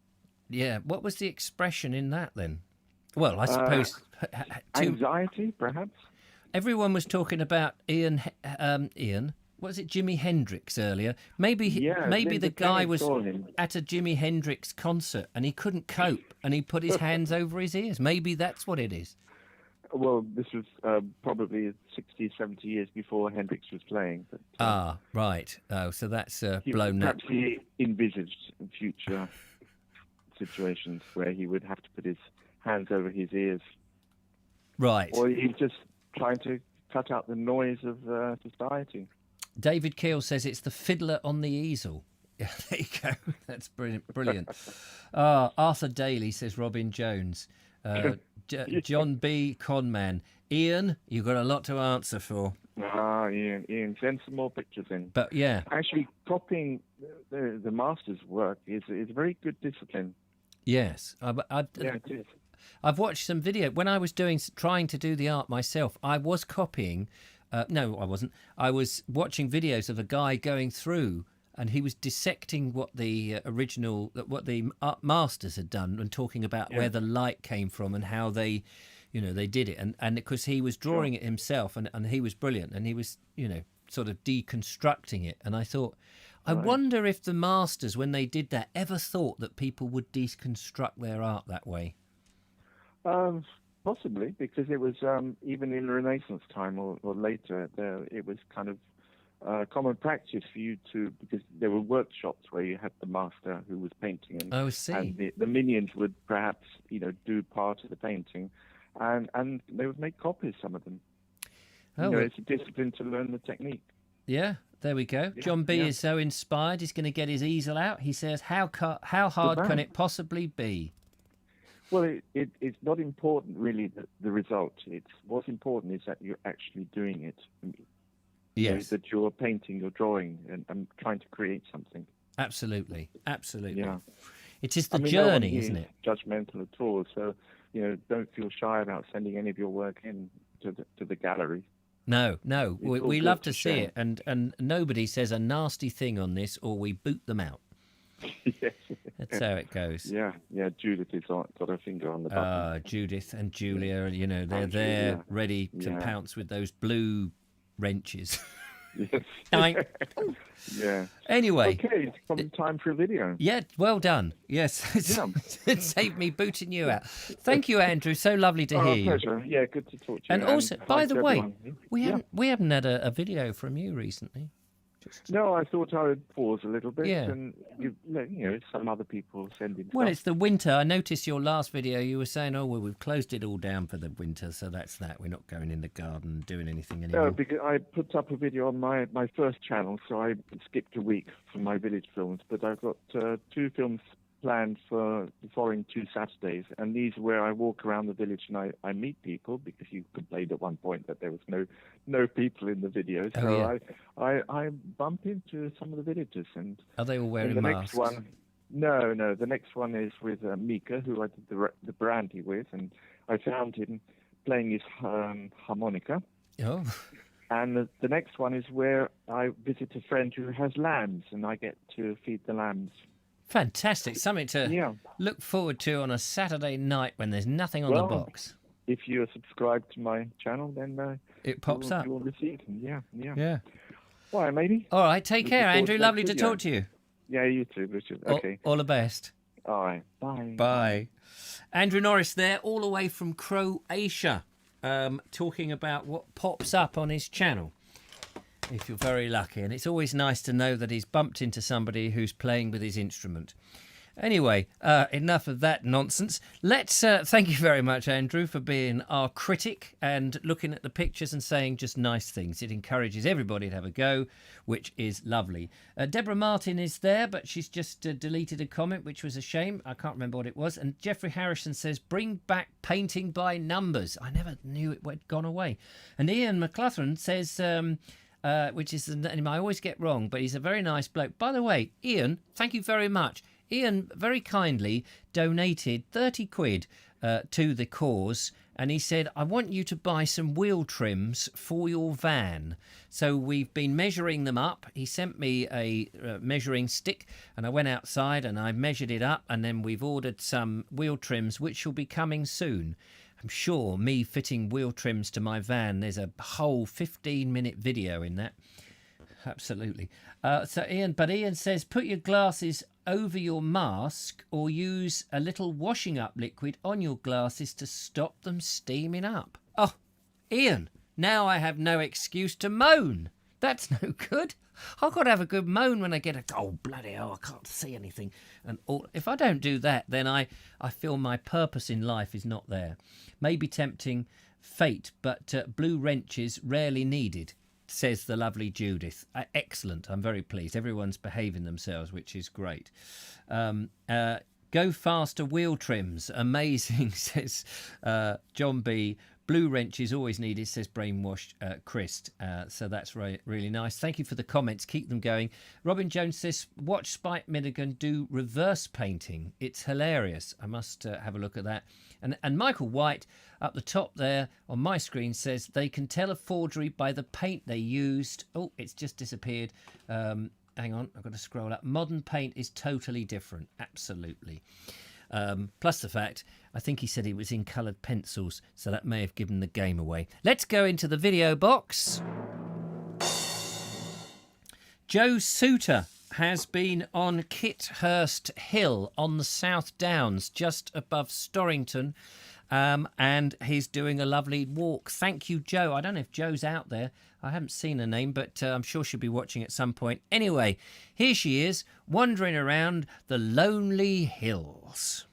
Yeah. What was the expression in that then? Well, I suppose anxiety, perhaps. Everyone was talking about Ian. Was it Jimi Hendrix earlier? Maybe the guy was at a Jimi Hendrix concert and he couldn't cope and he put his hands over his ears. Maybe that's what it is. Well, this was probably 60, 70 years before Hendrix was playing. But, right. Oh, so that's he, blown up. perhaps he envisaged future situations where he would have to put his hands over his ears. Right. Or he's just trying to cut out the noise of society. David Keel says it's the fiddler on the easel. Yeah, there you go. That's brilliant. Arthur Daly says Robin Jones. John B. Conman. Ian, you've got a lot to answer for. Ian, send some more pictures in. But yeah, actually, copying the master's work is a very good discipline. Yes, yeah, it is. I've watched some video when I was trying to do the art myself. I was copying. No, I wasn't. I was watching videos of a guy going through, and he was dissecting what the what the art masters had done, and talking about where the light came from and how they, they did it. And because he was drawing it himself, and he was brilliant, and he was, sort of deconstructing it. And I thought, I wonder if the masters, when they did that, ever thought that people would deconstruct their art that way. Possibly, because it was even in Renaissance time or later, it was kind of common practice for you to, because there were workshops where you had the master who was painting, and, and the minions would perhaps do part of the painting, and they would make copies, some of them. It's a discipline to learn the technique. Yeah, there we go. Yeah, John B is so inspired, he's going to get his easel out. He says, how hard can it possibly be? Well, it's not important, really, the result. What's important is that you're actually doing it. Yes. That you're painting, you're drawing, and trying to create something. Absolutely. Yeah. It is the journey, isn't it? Judgmental at all. So, don't feel shy about sending any of your work in to the gallery. No. We love to see it, and nobody says a nasty thing on this, or we boot them out. Yes. That's how it goes. Yeah. Judith has got her finger on the button. Judith and Julia, they're there ready to pounce with those blue wrenches. Yes. Yeah. Anyway. Okay, it's time for a video. Yeah, well done. Yes. It saved me booting you out. Thank you, Andrew. So lovely to hear you. Pleasure. Yeah, good to talk to you. And also, by the way, we haven't had a video from you recently. No, I thought I would pause a little bit, and some other people sending stuff. Well, it's the winter. I noticed your last video. You were saying, we've closed it all down for the winter, so that's that. We're not going in the garden and doing anything anymore. No, because I put up a video on my first channel, so I skipped a week from my village films. But I've got 2 films planned for the following 2 Saturdays, and these are where I walk around the village and I meet people, because you complained at one point that there was no people in the videos. So I bump into some of the villagers. And are they all wearing the masks? Next one, no. The next one is with Mika, who I did the brandy with, and I found him playing his harmonica. Oh. And the next one is where I visit a friend who has lambs, and I get to feed the lambs. Fantastic. Something to look forward to on a Saturday night when there's nothing on the box. If you're subscribed to my channel, then it pops up. You'll receive them. Yeah. All right, matey. All right, take care, Andrew. Lovely to talk to you. Yeah, you too, Richard. Okay. All the best. All right. Bye. Bye. Andrew Norris there, all the way from Croatia, talking about what pops up on his channel, if you're very lucky. And it's always nice to know that he's bumped into somebody who's playing with his instrument. Anyway, enough of that nonsense. Let's thank you very much, Andrew, for being our critic and looking at the pictures and saying just nice things. It encourages everybody to have a go, which is lovely. Deborah Martin is there, but she's just deleted a comment, which was a shame. I can't remember what it was. And Jeffrey Harrison says, bring back painting by numbers. I never knew it had gone away. And Ian McLaughlin says... which is the name I always get wrong, but he's a very nice bloke. By the way, Ian, thank you very much. Ian very kindly donated 30 quid to the cause, and he said, I want you to buy some wheel trims for your van. So we've been measuring them up. He sent me a measuring stick, and I went outside and I measured it up, and then we've ordered some wheel trims, which will be coming soon. I'm sure me fitting wheel trims to my van, there's a whole 15-minute video in that. Absolutely. So Ian says, put your glasses over your mask or use a little washing up liquid on your glasses to stop them steaming up. Oh, Ian, now I have no excuse to moan. That's no good. I've got to have a good moan when I get oh, bloody hell, I can't see anything. And if I don't do that, then I feel my purpose in life is not there. Maybe tempting fate, but blue wrenches rarely needed, says the lovely Judith. Excellent. I'm very pleased. Everyone's behaving themselves, which is great. Go faster wheel trims. Amazing, says John B. Blue wrenches always needed, says Brainwashed Chris. So that's really nice. Thank you for the comments. Keep them going. Robin Jones says, watch Spike Milligan do reverse painting. It's hilarious. I must have a look at that. And Michael White up the top there on my screen says they can tell a forgery by the paint they used. Oh, it's just disappeared. Hang on, I've got to scroll up. Modern paint is totally different. Absolutely. Plus the fact, I think he said it was in coloured pencils, so that may have given the game away. Let's go into the video box. Joe Suter has been on Kithurst Hill on the South Downs, just above Storrington, and he's doing a lovely walk. Thank you, Joe. I don't know if Joe's out there. I haven't seen her name, but I'm sure she'll be watching at some point. Anyway, here she is, wandering around the lonely hills.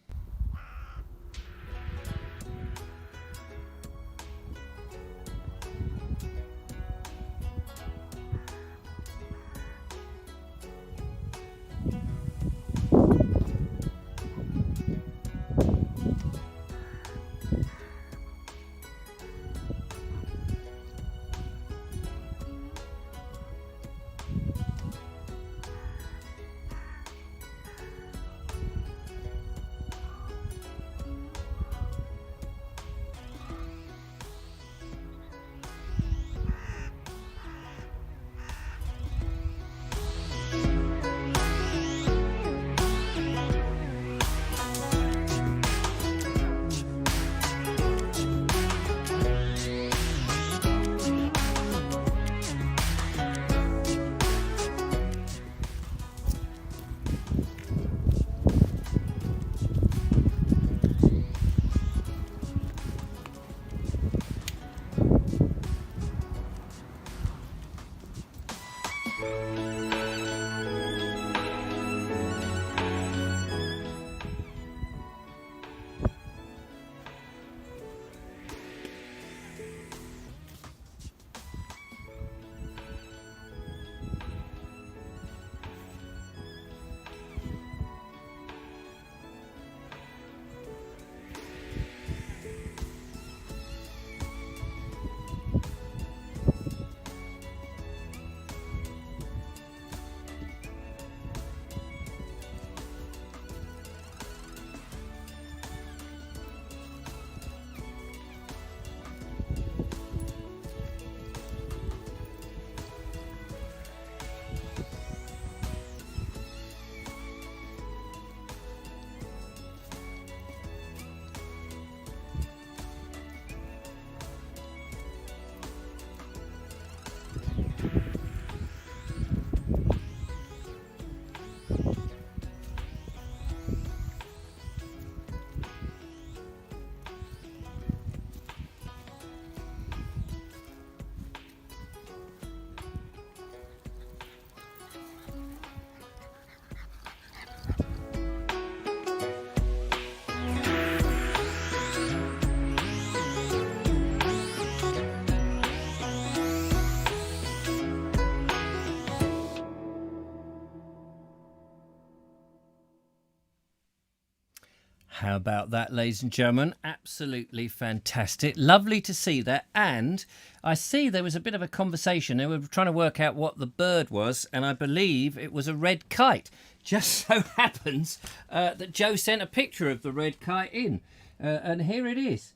How about that, ladies and gentlemen? Absolutely fantastic. Lovely to see that. And I see there was a bit of a conversation. They were trying to work out what the bird was, and I believe it was a red kite. Just so happens that Joe sent a picture of the red kite in. And here it is.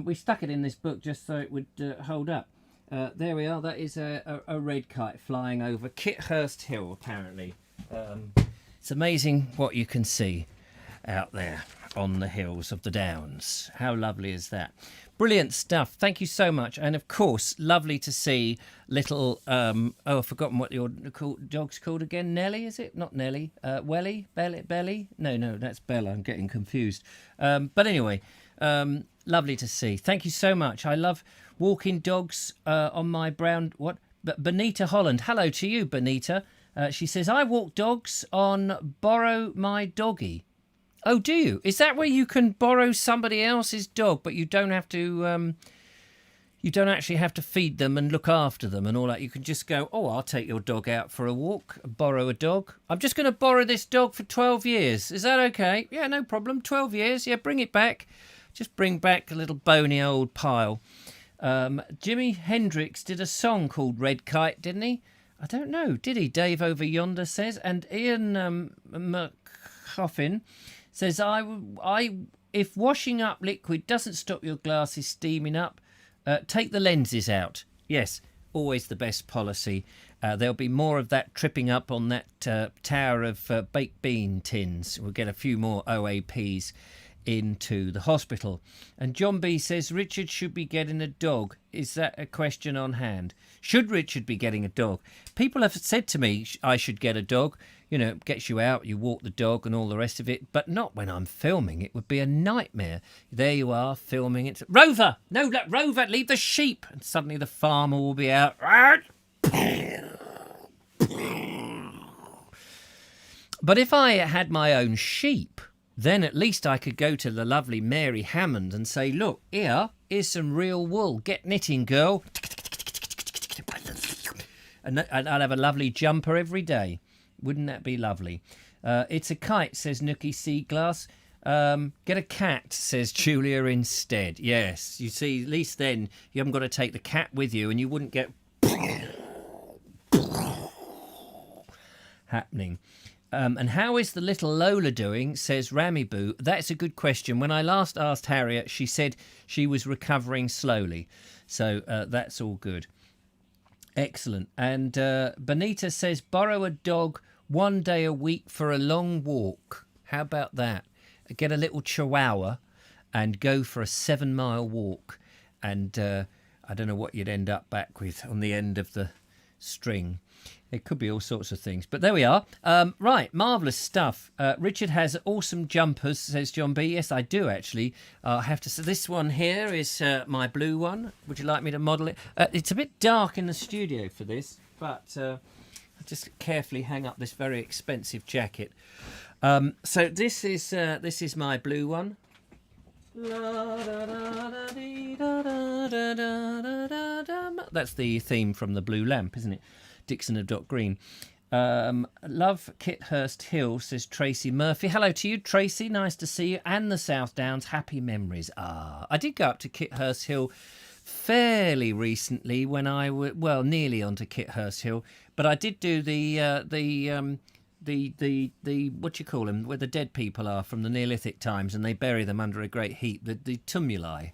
We stuck it in this book just so it would hold up. There we are. That is a red kite flying over Kithurst Hill, apparently. It's amazing what you can see. out there on the hills of the Downs. How lovely is that? Brilliant stuff. Thank you so much. And of course, lovely to see little, I've forgotten what your dog's called again. Nellie, is it? Not Nellie. Welly? Belly? No, that's Bella. I'm getting confused. But anyway, lovely to see. Thank you so much. I love walking dogs on my brown... What? Benita Holland. Hello to you, Benita. She says, I walk dogs on Borrow My Doggy. Oh, do you? Is that where you can borrow somebody else's dog, but you don't have to... you don't actually have to feed them and look after them and all that. You can just go, oh, I'll take your dog out for a walk, borrow a dog. I'm just going to borrow this dog for 12 years. Is that okay? Yeah, no problem. 12 years. Yeah, bring it back. Just bring back a little bony old pile. Jimi Hendrix did a song called Red Kite, didn't he? I don't know. Did he? Dave over yonder says. And Ian McCoffin says, if washing up liquid doesn't stop your glasses steaming up, take the lenses out. Yes, always the best policy. There'll be more of that tripping up on that tower of baked bean tins. We'll get a few more OAPs into the hospital. And John B says Richard should be getting a dog. Is that a question on hand? Should Richard be getting a dog? People have said to me I should get a dog. You know, it gets you out, you walk the dog and all the rest of it, but not when I'm filming. It would be a nightmare. There you are, filming it. Rover! No, Rover, leave the sheep! And suddenly the farmer will be out. But if I had my own sheep, then at least I could go to the lovely Mary Hammond and say, look, here's some real wool. Get knitting, girl. And I'll have a lovely jumper every day. Wouldn't that be lovely? It's a kite, says Nookie Seaglass. Get a cat, says Julia instead. Yes, you see, at least then you haven't got to take the cat with you and you wouldn't get happening. And how is the little Lola doing, says Ramiboo. That's a good question. When I last asked Harriet, she said she was recovering slowly. So that's all good. Excellent. And Benita says, borrow a dog 1 day a week for a long walk. How about that? Get a little chihuahua and go for a 7-mile walk. And I don't know what you'd end up back with on the end of the string. It could be all sorts of things. But there we are. Right, marvellous stuff. Richard has awesome jumpers, says John B. Yes, I do, actually. I have to say, this one here is my blue one. Would you like me to model it? It's a bit dark in the studio for this, but I'll just carefully hang up this very expensive jacket. So this is my blue one. That's the theme from The Blue Lamp, isn't it? Dixon of Dot Green. Love Kithurst Hill, says Tracy Murphy. Hello to you, Tracy. Nice to see you. And the South Downs. Happy memories. I did go up to Kithurst Hill fairly recently when I was, well, nearly onto Kithurst Hill. But I did do the what you call them, where the dead people are from the Neolithic times, and they bury them under a great heap. The tumuli.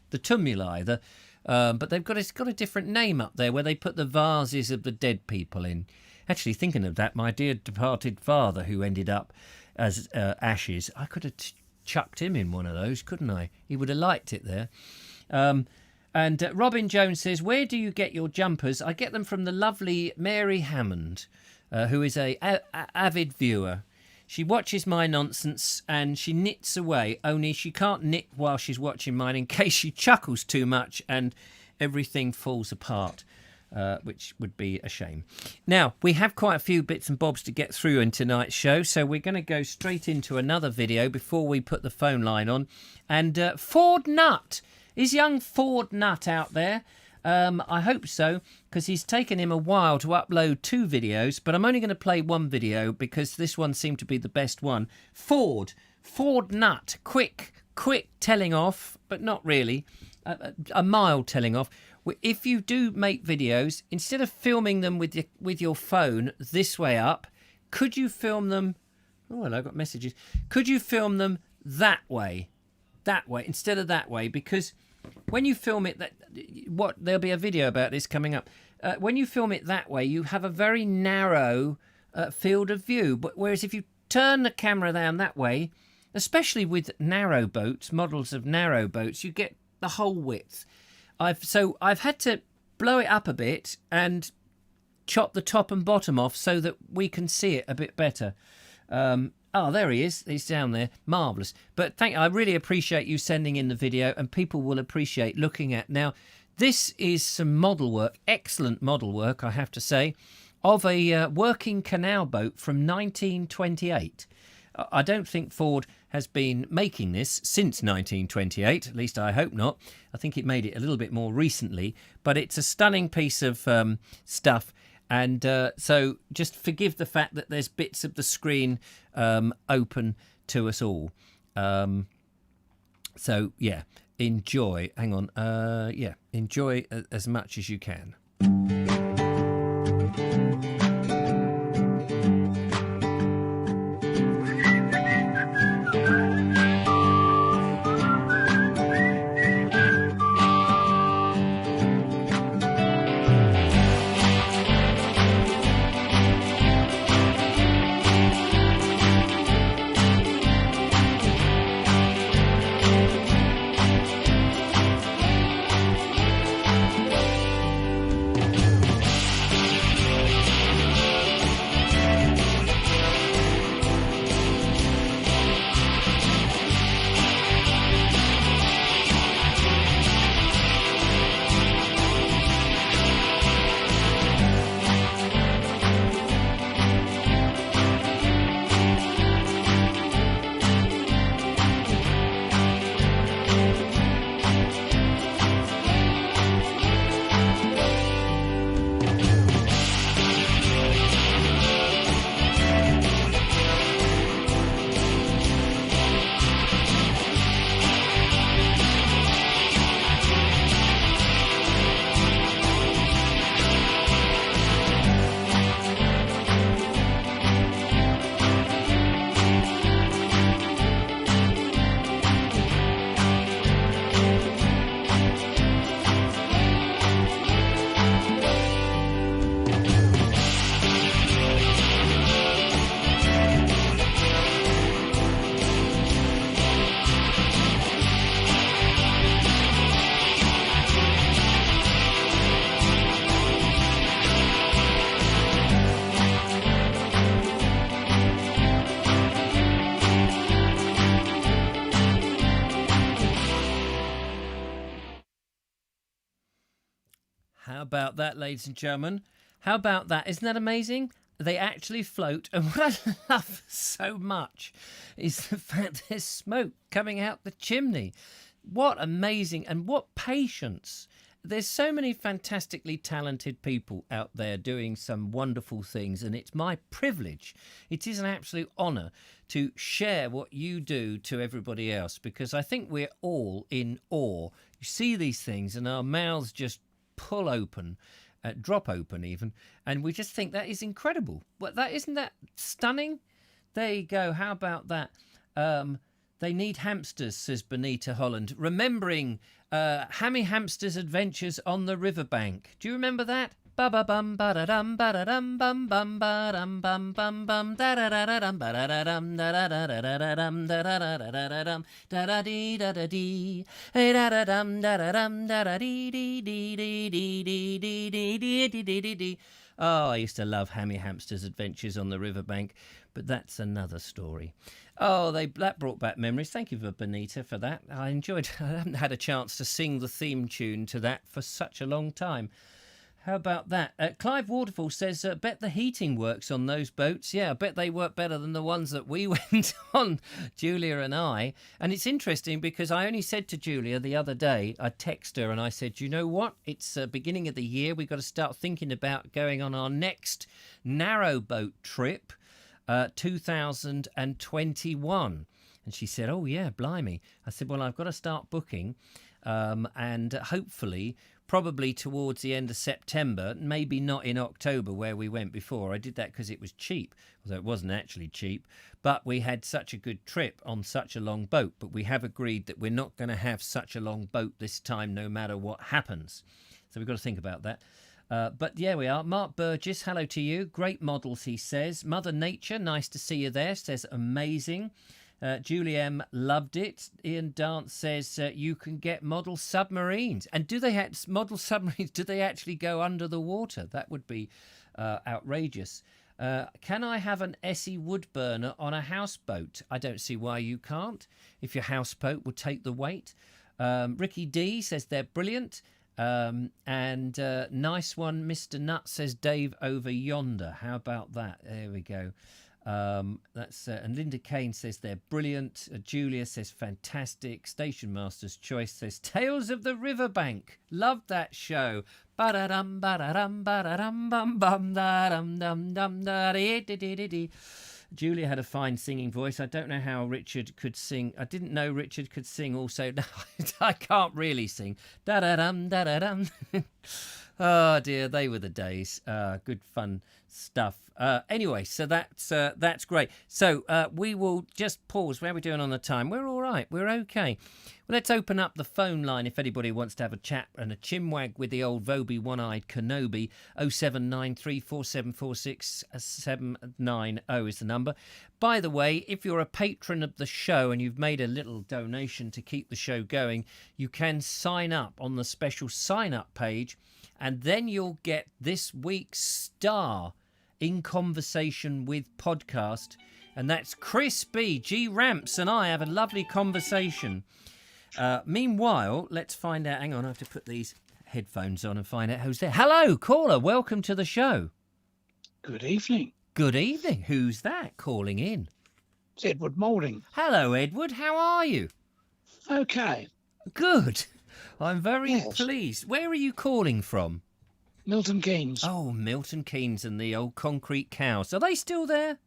But it's got a different name up there where they put the vases of the dead people in. Actually, thinking of that, my dear departed father, who ended up as ashes, I could have chucked him in one of those, couldn't I? He would have liked it there. And Robin Jones says, where do you get your jumpers? I get them from the lovely Mary Hammond, who is a avid viewer. She watches my nonsense and she knits away, only she can't knit while she's watching mine in case she chuckles too much and everything falls apart, which would be a shame. Now, we have quite a few bits and bobs to get through in tonight's show, so we're going to go straight into another video before we put the phone line on. And Ford Nutt, is young Ford Nutt out there? I hope so, because he's taken him a while to upload 2 videos, but I'm only going to play 1 video because this one seemed to be the best one. Ford Nutt, quick telling off, but not really, a mild telling off. If you do make videos, instead of filming them with your phone this way up, could you film them... Oh, well, I got messages. Could you film them that way, instead of that way? Because when you film it, there'll be a video about this coming up. When you film it that way, you have a very narrow field of view. But whereas if you turn the camera down that way, especially with narrow boats, models of narrow boats, you get the whole width. I've had to blow it up a bit and chop the top and bottom off so that we can see it a bit better. Oh, there he is. He's down there. Marvellous. But I really appreciate you sending in the video, and people will appreciate looking at. Now, this is some model work, excellent model work, I have to say, of a working canal boat from 1928. I don't think Ford has been making this since 1928, at least I hope not. I think it made it a little bit more recently, but it's a stunning piece of stuff. And so just forgive the fact that there's bits of the screen open to us all. So, yeah, enjoy. Hang on. Yeah, enjoy as much as you can. How about that, ladies and gentlemen? How about that? Isn't that amazing? They actually float. And what I love so much is the fact there's smoke coming out the chimney. What amazing, and what patience. There's so many fantastically talented people out there doing some wonderful things, and it's my privilege. It is an absolute honour to share what you do to everybody else, because I think we're all in awe. You see these things and our mouths just pull open, drop open even, and we just think that is incredible. Well, isn't that stunning? There you go. How about that? They need hamsters, says Benita Holland, remembering Hammy Hamster's adventures on the riverbank. Do you remember that? Ba ba bum ba da dum ba da dum bum bum ba dum bum bum bum da da da da dum ba da da dum da da da da da dum da da da da da dum da da dee da da dee hey da da dum da da dum da da dee dee dee dee dee dee dee dee dee dee dee dee. Oh, I used to love Hammy Hamster's adventures on the riverbank, but that's another story. Oh, that brought back memories. Thank you for Benita for that. I enjoyed. I haven't had a chance to sing the theme tune to that for such a long time. How about that? Clive Waterfall says, bet the heating works on those boats. Yeah, I bet they work better than the ones that we went on, Julia and I. And it's interesting because I only said to Julia the other day, I texted her and I said, you know what? It's beginning of the year. We've got to start thinking about going on our next narrowboat trip, 2021. And she said, oh, yeah, blimey. I said, well, I've got to start booking and hopefully probably towards the end of September, maybe not in October where we went before. I did that because it was cheap, although it wasn't actually cheap. But we had such a good trip on such a long boat. But we have agreed that we're not going to have such a long boat this time, no matter what happens. So we've got to think about that. But yeah, we are. Mark Burgess, hello to you. Great models, he says. Mother Nature, nice to see you there, says amazing. Julie M loved it. Ian Dance says you can get model submarines. And do they model submarines? Do they actually go under the water? That would be outrageous. Can I have an Essie wood burner on a houseboat? I don't see why you can't, if your houseboat will take the weight. Ricky D says they're brilliant. And nice one, Mr. Nutt, says Dave over yonder. How about that? There we go. And Linda Kane says they're brilliant. Julia says fantastic. Station Master's Choice says Tales of the Riverbank. Love that show. Ba-da-dum, ba-da-dum, ba-da-dum, bum, bum, da-dum, dum, dum, da-dee-dee-dee-dee-dee. Julia had a fine singing voice. I don't know how Richard could sing. I didn't know Richard could sing also. No, I can't really sing. Da-da-dum, da-da-dum. Oh, dear, they were the days. Good fun stuff. Anyway, so that's great. So we will just pause. How are we doing on the time? We're all right. We're okay. Well, let's open up the phone line if anybody wants to have a chat and a chinwag with the old Vobie One-Eyed Kenobi. 07934746790 is the number. By the way, if you're a patron of the show and you've made a little donation to keep the show going, you can sign up on the special sign-up page, and then you'll get this week's star in Conversation with podcast, and that's Chris B. G. Ramps and I have a lovely conversation. Meanwhile, let's find out. Hang on, I have to put these headphones on and find out who's there. Hello, caller. Welcome to the show. Good evening. Good evening. Who's that calling in? It's Edward Moulding. Hello, Edward. How are you? Okay. Good. I'm very pleased. Where are you calling from? Milton Keynes. Oh, Milton Keynes and the old concrete cows. Are they still there?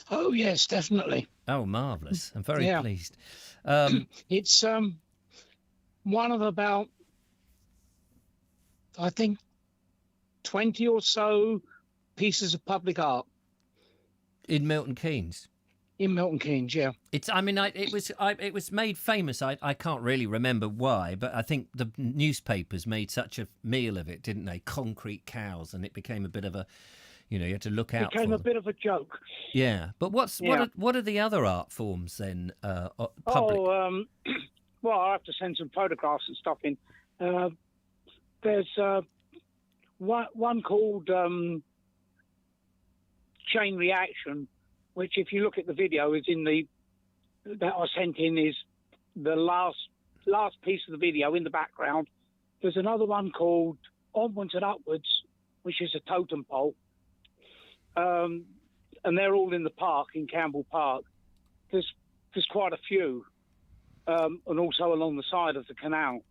Oh, yes, definitely. Oh, marvellous. I'm very pleased. It's one of about, I think, 20 or so pieces of public art. In Milton Keynes? In Milton Keynes, yeah. It was made famous. I can't really remember why, but I think the newspapers made such a meal of it, didn't they? Concrete cows, and it became a bit of a, you had to look out. It became a bit of a joke. Yeah, but what are the other art forms then? Public. Well, I have to send some photographs and stuff in. There's one called Chain Reaction, which, if you look at the video, is that I sent in, is the last piece of the video in the background. There's another one called Onwards and Upwards, which is a totem pole. And they're all in the park, in Campbell Park. There's quite a few, and also along the side of the canal.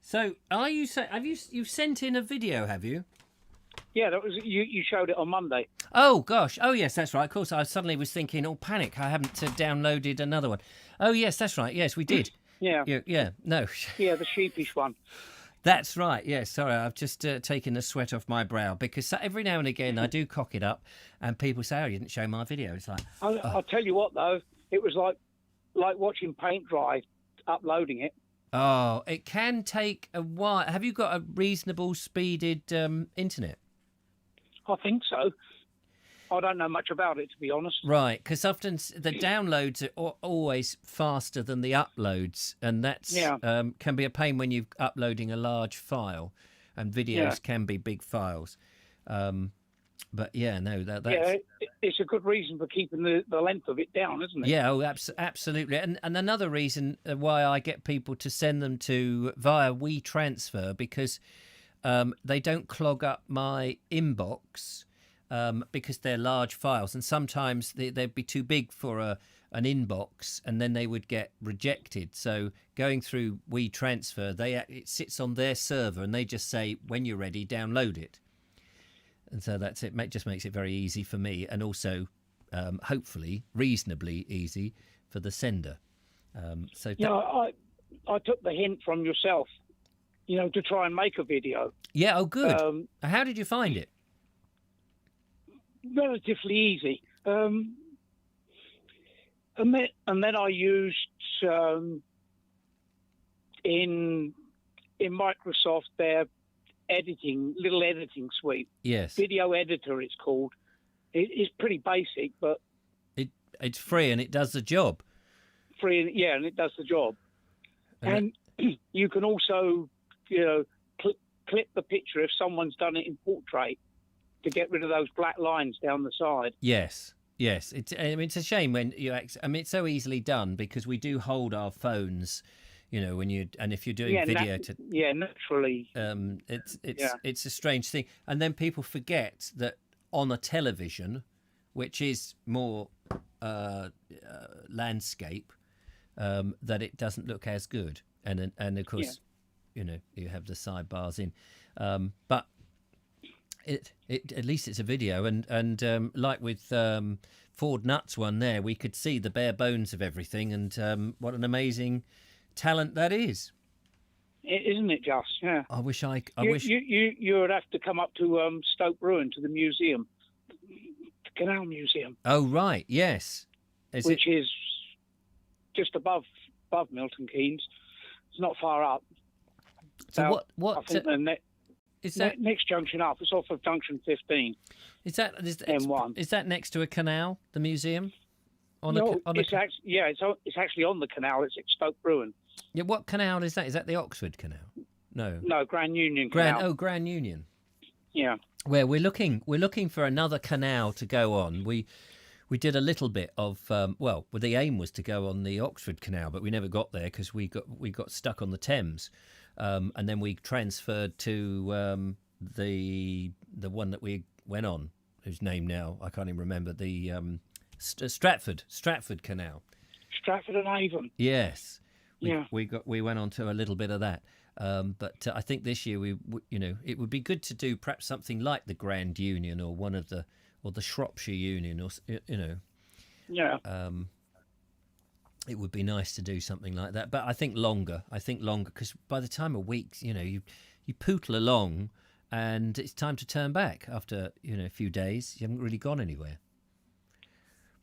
So, you've sent in a video, have you? Yeah, that was you showed it on Monday. Oh gosh, oh yes, that's right. Of course, I suddenly was thinking, oh panic, I haven't downloaded another one. Oh yes, that's right. Yes, we did. Yeah. No. Yeah, the sheepish one. That's right. Yes, sorry, I've just taken the sweat off my brow, because every now and again I do cock it up, and people say, "Oh, you didn't show my video." It's like, I'll tell you what though, it was like watching paint dry, uploading it. Oh, it can take a while. Have you got a reasonable speeded internet? I think so. I don't know much about it, to be honest. Right, because often the downloads are always faster than the uploads, and that's can be a pain when you're uploading a large file, and videos can be big files. But that's... it's a good reason for keeping the length of it down, isn't it? Yeah, absolutely. And another reason why I get people to send them via WeTransfer, because they don't clog up my inbox, because they're large files, and sometimes they'd be too big for an inbox, and then they would get rejected. So going through WeTransfer, it sits on their server, and they just say, when you're ready, download it. And so that's it. Just makes it very easy for me, and also hopefully reasonably easy for the sender. I took the hint from yourself, to try and make a video. Yeah. Oh, good. How did you find it? Relatively easy. And then I used in Microsoft their editing suite. Yes. Video editor, it's called. It's pretty basic, but it's free and it does the job. Free, yeah, and it does the job. And you can also, clip the picture if someone's done it in portrait to get rid of those black lines down the side. Yes. It's a shame when it's so easily done because we do hold our phones, if you're doing video naturally. It's a strange thing, and then people forget that on a television, which is more landscape, that it doesn't look as good, and of course, you have the sidebars in, but. It at least it's a video, and like with Ford Nutt's one there, we could see the bare bones of everything, and what an amazing talent that is. Isn't it just? Yeah. I wish. You would have to come up to Stoke Ruin to the museum, the Canal Museum. Oh right, yes. Which is just above Milton Keynes. It's not far up. So what? I think is that next junction up? It's off of junction 15. Is that M1? Is that next to a canal? The museum? It's actually on the canal. It's at Stoke Ruin. Yeah, what canal is that? Is that the Oxford Canal? No, Grand Union Canal. Grand Union. Yeah. Where we're looking for another canal to go on. We did a little bit of the aim was to go on the Oxford Canal, but we never got there because we got stuck on the Thames. And then we transferred to the one that we went on, whose name now I can't even remember. The Stratford Canal. Stratford and Avon. Yes. We went on to a little bit of that. But I think this year it would be good to do perhaps something like the Grand Union or the Shropshire Union or. Yeah. It would be nice to do something like that, but I think longer because by the time a week, you pootle along, and it's time to turn back after a few days. You haven't really gone anywhere.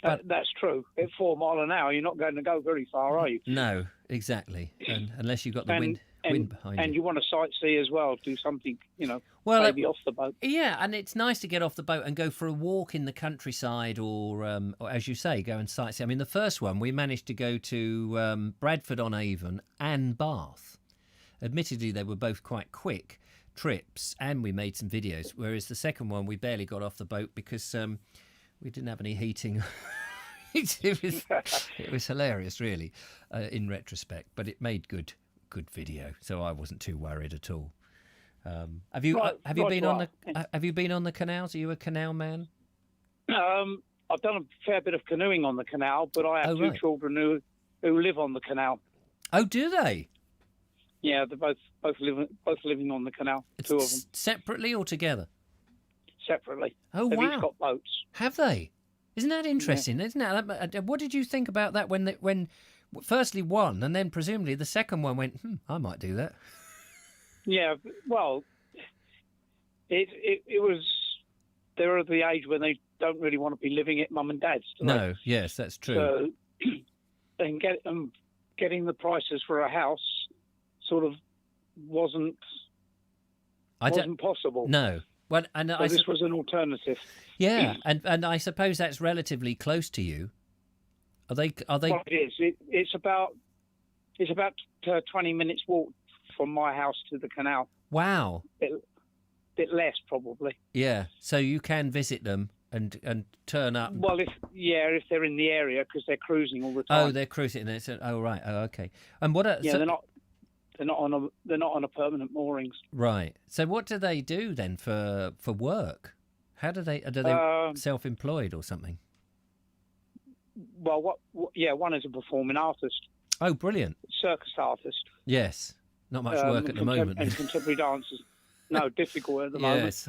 That's true. At 4 miles an hour, you're not going to go very far, are you? No, exactly. And unless you've got the wind behind you. And you want to sightsee as well, do something, maybe off the boat. Yeah, and it's nice to get off the boat and go for a walk in the countryside or as you say, go and sightsee. I mean, the first one, we managed to go to Bradford-on-Avon and Bath. Admittedly, they were both quite quick trips, and we made some videos, whereas the second one, we barely got off the boat because we didn't have any heating. It was hilarious, really, in retrospect, but it made good video, so I wasn't too worried at all. Have you been on the canals? Are you a canal man? I've done a fair bit of canoeing on the canal, but I have two children who live on the canal. Oh, do they? Yeah, they're both living on the canal. Two of them separately or together? Separately. Oh, They've wow! Each got boats. Have they? Isn't that interesting? Yeah. Isn't that? What did you think about that when firstly one, and then presumably the second one went? I might do that. Yeah, well, it was. They're at the age when they don't really want to be living at mum and dad's. No, yes, that's true. So, and getting the prices for a house sort of wasn't possible. No. Well, and so this was an alternative. Yeah, and I suppose that's relatively close to you. Are they? Well, it is. It's about 20 minutes walk from my house to the canal. Wow. Bit less probably. Yeah, so you can visit them and turn up. Well, if they're in the area because they're cruising all the time. Oh, they're cruising. Oh, right. Oh, okay. And what? They're not on a permanent moorings. Right. So what do they do then for work? How do they? Are they self-employed or something? Well, one is a performing artist. Oh, brilliant! Circus artist. Yes. Not much work at the moment. And contemporary dancers. No, difficult at the moment. Yes.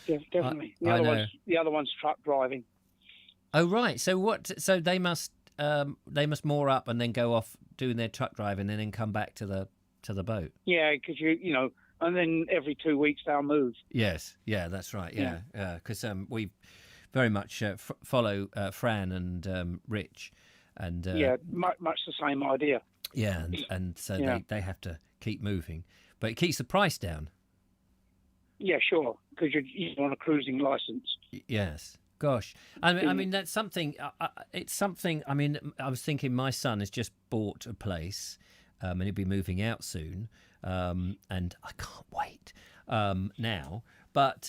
Yeah, definitely. The other one's truck driving. Oh, right. So what? So they must moor up and then go off doing their truck driving and then come back to the boat. Yeah, because and then every 2 weeks they'll move. Yes, yeah, that's right. Yeah, because we very much follow Fran and Rich, and much the same idea. Yeah, and so they have to keep moving, but it keeps the price down. Yeah, sure, because you're on a cruising license. Yes. Gosh, I mean that's something. It's something. I mean, I was thinking my son has just bought a place, and he'll be moving out soon, and I can't wait now. But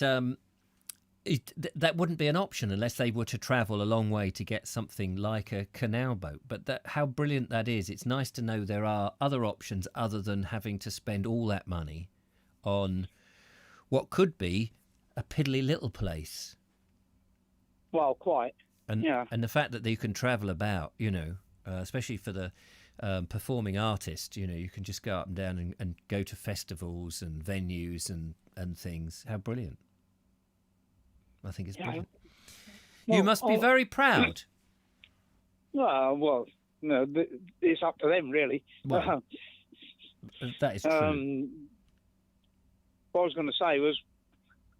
that wouldn't be an option unless they were to travel a long way to get something like a canal boat. But how brilliant that is! It's nice to know there are other options other than having to spend all that money on what could be a piddly little place. Well, quite. And the fact that you can travel about, especially for the performing artist, you can just go up and down and go to festivals and venues and things. How brilliant. I think it's brilliant. Well, you must be very proud. Well, no, it's up to them, really. Well, that is true. What I was going to say was,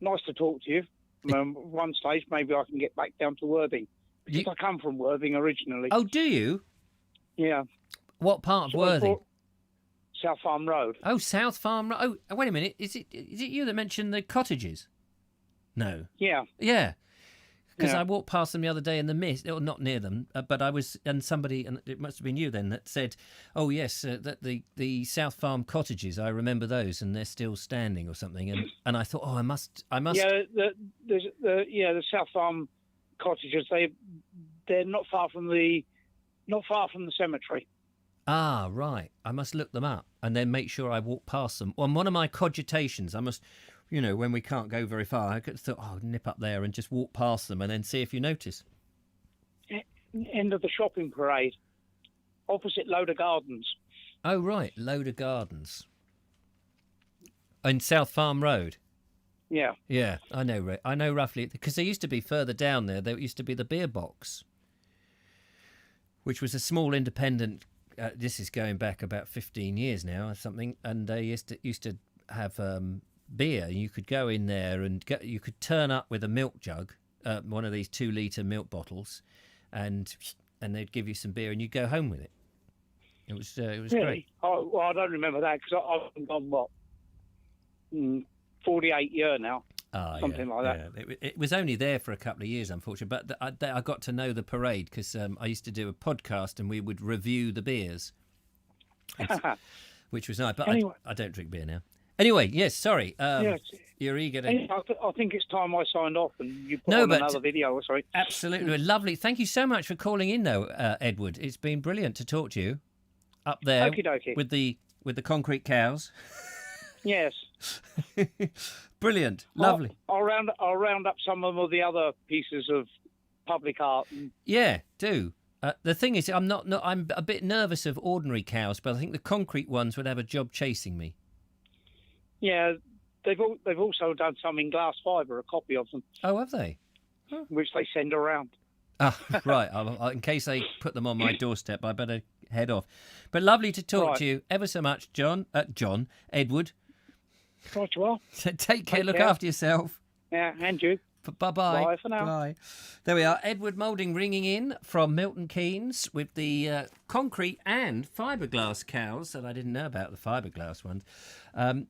nice to talk to you. One stage, maybe I can get back down to Worthing. Because I come from Worthing originally. Oh, do you? Yeah. What part of Worthing? South Farm Road. Oh, South Farm Road. Oh, wait a minute. Is it you that mentioned the cottages? No. Yeah. Yeah. Because I walked past them the other day in the mist, or not near them, but I was, and somebody, and it must have been you then, that said, "Oh yes, that the South Farm cottages, I remember those, and they're still standing or something." And I thought, I must. Yeah, the South Farm cottages, they're not far from the cemetery. Ah, right. I must look them up and then make sure I walk past them. On one of my cogitations, I must. When we can't go very far, I could thought, nip up there and just walk past them and then see if you notice. End of the shopping parade, opposite Loader Gardens. Oh, right, Loader Gardens. In South Farm Road? Yeah. Yeah, I know roughly, because there used to be further down there used to be the Beer Box, which was a small independent, this is going back about 15 years now or something, and they used to have... beer. You could go in there and you could turn up with a milk jug, one of these 2-litre milk bottles, and they'd give you some beer and you'd go home with it. It was really? Great. Oh, well, I don't remember that because I've gone 48 years now, something like that. Yeah. It was only there for a couple of years, unfortunately, but I got to know the parade because I used to do a podcast and we would review the beers, which was nice. But anyway. I don't drink beer now. Anyway, yes, sorry. Yes. You're eager to... I think it's time I signed off and you put on another video. Sorry. Absolutely. Lovely. Thank you so much for calling in, though, Edward. It's been brilliant to talk to you up there with the concrete cows. Yes. Brilliant. Lovely. I'll round up some of the other pieces of public art. Yeah, do. The thing is, I'm a bit nervous of ordinary cows, but I think the concrete ones would have a job chasing me. Yeah, they've also done some in glass fibre, a copy of them. Oh, have they? Which they send around. Ah, right. In case they put them on my doorstep, I better head off. But lovely to talk to you ever so much, Edward. Right you are. Take care. Look after yourself. Yeah, and you. Bye-bye. Bye for now. Bye. There we are. Edward Moulding ringing in from Milton Keynes with the concrete and fiberglass cows that I didn't know about, the fiberglass ones.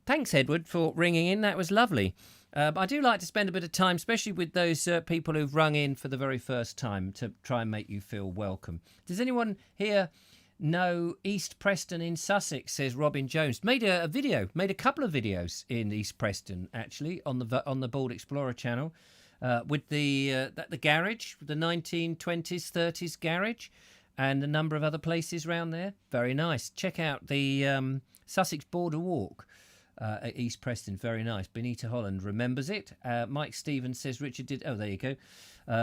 Thanks, Edward, for ringing in. That was lovely. I do like to spend a bit of time, especially with those people who've rung in for the very first time, to try and make you feel welcome. Does anyone here know East Preston in Sussex, says Robin Jones. Made a couple of videos in East Preston, actually, on the Bald Explorer channel. With the garage, the 1920s, 30s garage, and a number of other places around there. Very nice. Check out the Sussex Border Walk at East Preston. Very nice. Benita Holland remembers it. Mike Stevens says Richard did... Oh, there you go.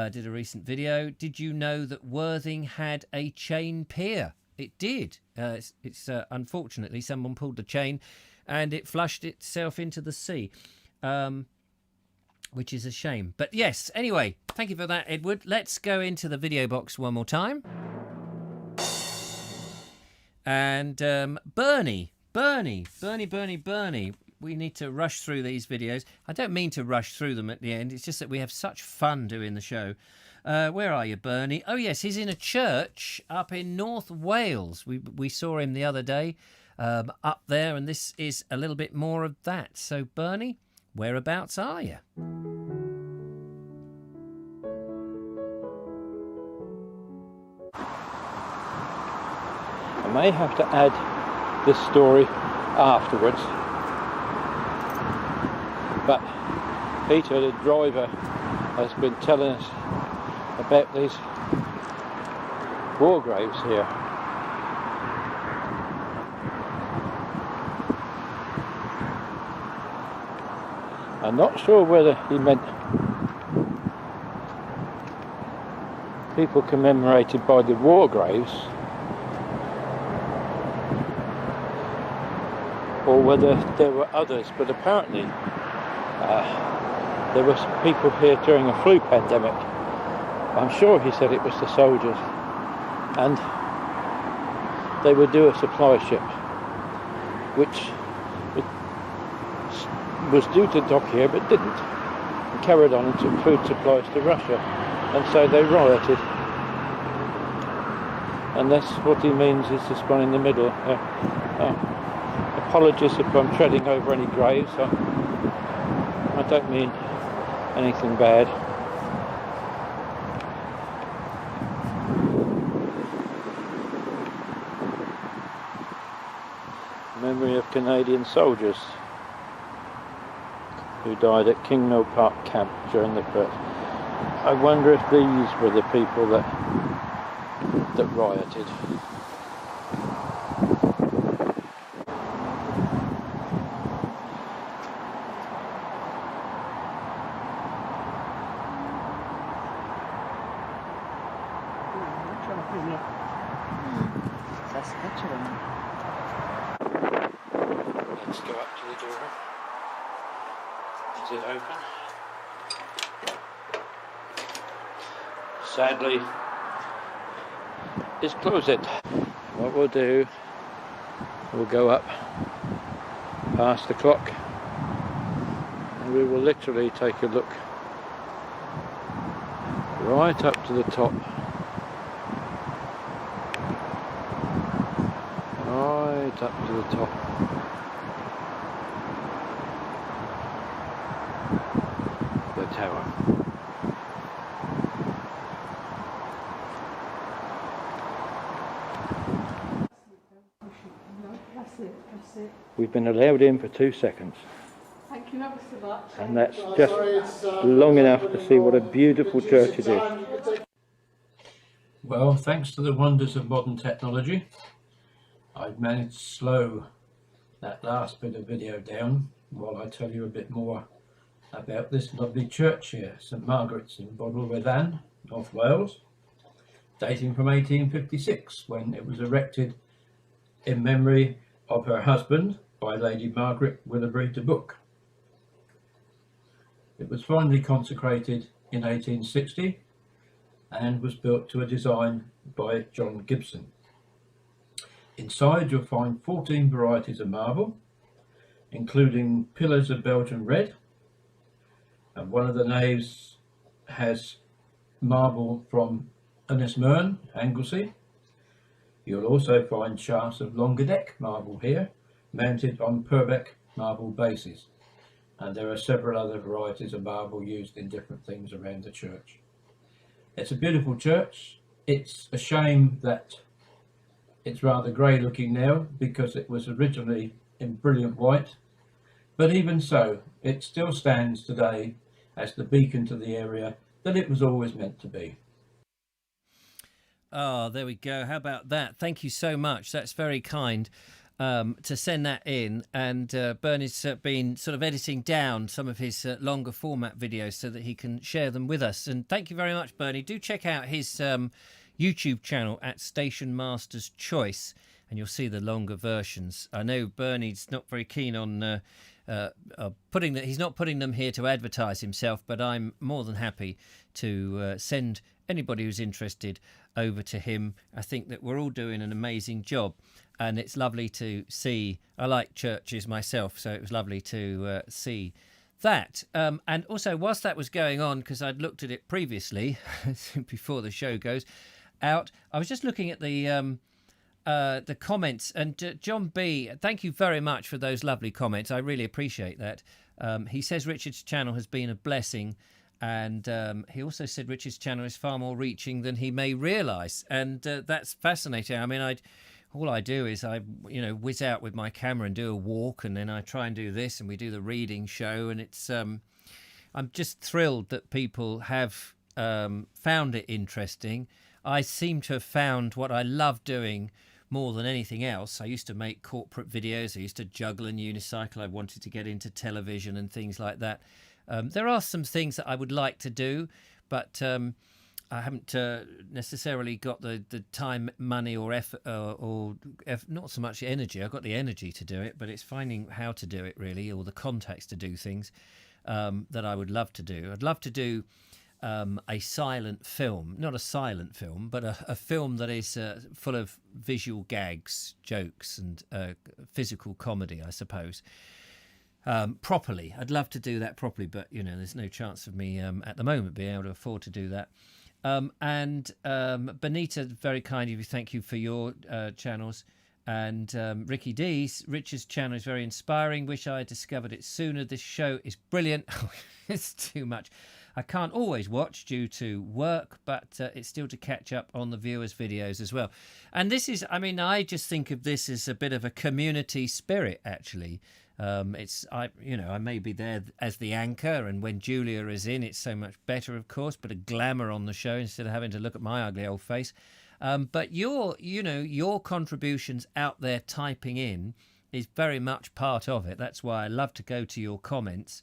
Did a recent video. Did you know that Worthing had a chain pier? It did. It's unfortunately, someone pulled the chain and it flushed itself into the sea. Which is a shame. But yes, anyway, thank you for that, Edward. Let's go into the video box one more time. And Bernie. We need to rush through these videos. I don't mean to rush through them at the end. It's just that we have such fun doing the show. Where are you, Bernie? Oh, yes, he's in a church up in North Wales. We saw him the other day up there, and this is a little bit more of that. So, Bernie... whereabouts are you? may have to add this story afterwards, but Peter, the driver, has been telling us about these war graves here. I'm not sure whether he meant people commemorated by the war graves, or whether there were others, but apparently there were some people here during a flu pandemic. I'm sure he said it was the soldiers, and they would do a supply ship which was due to dock here but didn't, and carried on and took food supplies to Russia, and so they rioted. And that's what he means is this one in the middle. Apologies if I'm treading over any graves. I don't mean anything bad. Memory of Canadian soldiers who died at King Mill Park camp during the first. I wonder if these were the people that rioted. Let's go up to the door. Is it open? Sadly, it's closed. What we'll do, we'll go up past the clock and we will literally take a look right up to the top. Right up to the top. The tower. We've been allowed in for 2 seconds. Thank you ever so much. And that's just long enough to see what a beautiful church it is. Well, thanks to the wonders of modern technology, I've managed to slow that last bit of video down while I tell you a bit more about this lovely church here, St Margaret's in Bodwell, North Wales, dating from 1856, when it was erected in memory of her husband by Lady Margaret Willoughby de Book. It was finally consecrated in 1860 and was built to a design by John Gibson. Inside you'll find 14 varieties of marble, including pillars of Belgian red, and one of the naves has marble from Ennismurn, Anglesey. You'll also find shafts of Languedoc marble here, mounted on Purbeck marble bases, and there are several other varieties of marble used in different things around the church. It's a beautiful church. It's a shame that it's rather grey looking now because it was originally in brilliant white, but even so, it still stands today as the beacon to the area that it was always meant to be. Oh, there we go. How about that? Thank you so much. That's very kind to send that in. And Bernie's been sort of editing down some of his longer format videos so that he can share them with us. And thank you very much, Bernie. Do check out his YouTube channel at Station Master's Choice, and you'll see the longer versions. I know Bernie's not very keen on he's not putting them here to advertise himself, but I'm more than happy to send anybody who's interested over to him. I think that we're all doing an amazing job, and it's lovely to see. I like churches myself, so it was lovely to see that. And also, whilst that was going on, because I'd looked at it previously before the show goes out, I was just looking at the comments, and John B, thank you very much for those lovely comments. I really appreciate that. He says Richard's channel has been a blessing, and he also said Richard's channel is far more reaching than he may realise, and that's fascinating. I mean, all I do is I whiz out with my camera and do a walk, and then I try and do this, and we do the reading show, and it's I'm just thrilled that people have found it interesting. I seem to have found what I love doing more than anything else. I used to make corporate videos. I used to juggle and unicycle. I wanted to get into television and things like that. There are some things that I would like to do, but I haven't necessarily got the time, money, or effort, or not so much energy. I've got the energy to do it, but it's finding how to do it, really, or the contacts to do things that I would love to do. I'd love to do a silent film, not a silent film, but a film that is full of visual gags, jokes, and physical comedy, I suppose. Properly. I'd love to do that properly, but, there's no chance of me at the moment being able to afford to do that. And Benita, very kind of you, thank you for your channels. And Ricky D's, Richard's channel is very inspiring. Wish I had discovered it sooner. This show is brilliant. It's too much. I can't always watch due to work, but it's still to catch up on the viewers' videos as well. And this is, I just think of this as a bit of a community spirit, actually. I may be there as the anchor, and when Julia is in, it's so much better, of course, but a glamour on the show instead of having to look at my ugly old face. But your contributions out there typing in is very much part of it. That's why I love to go to your comments.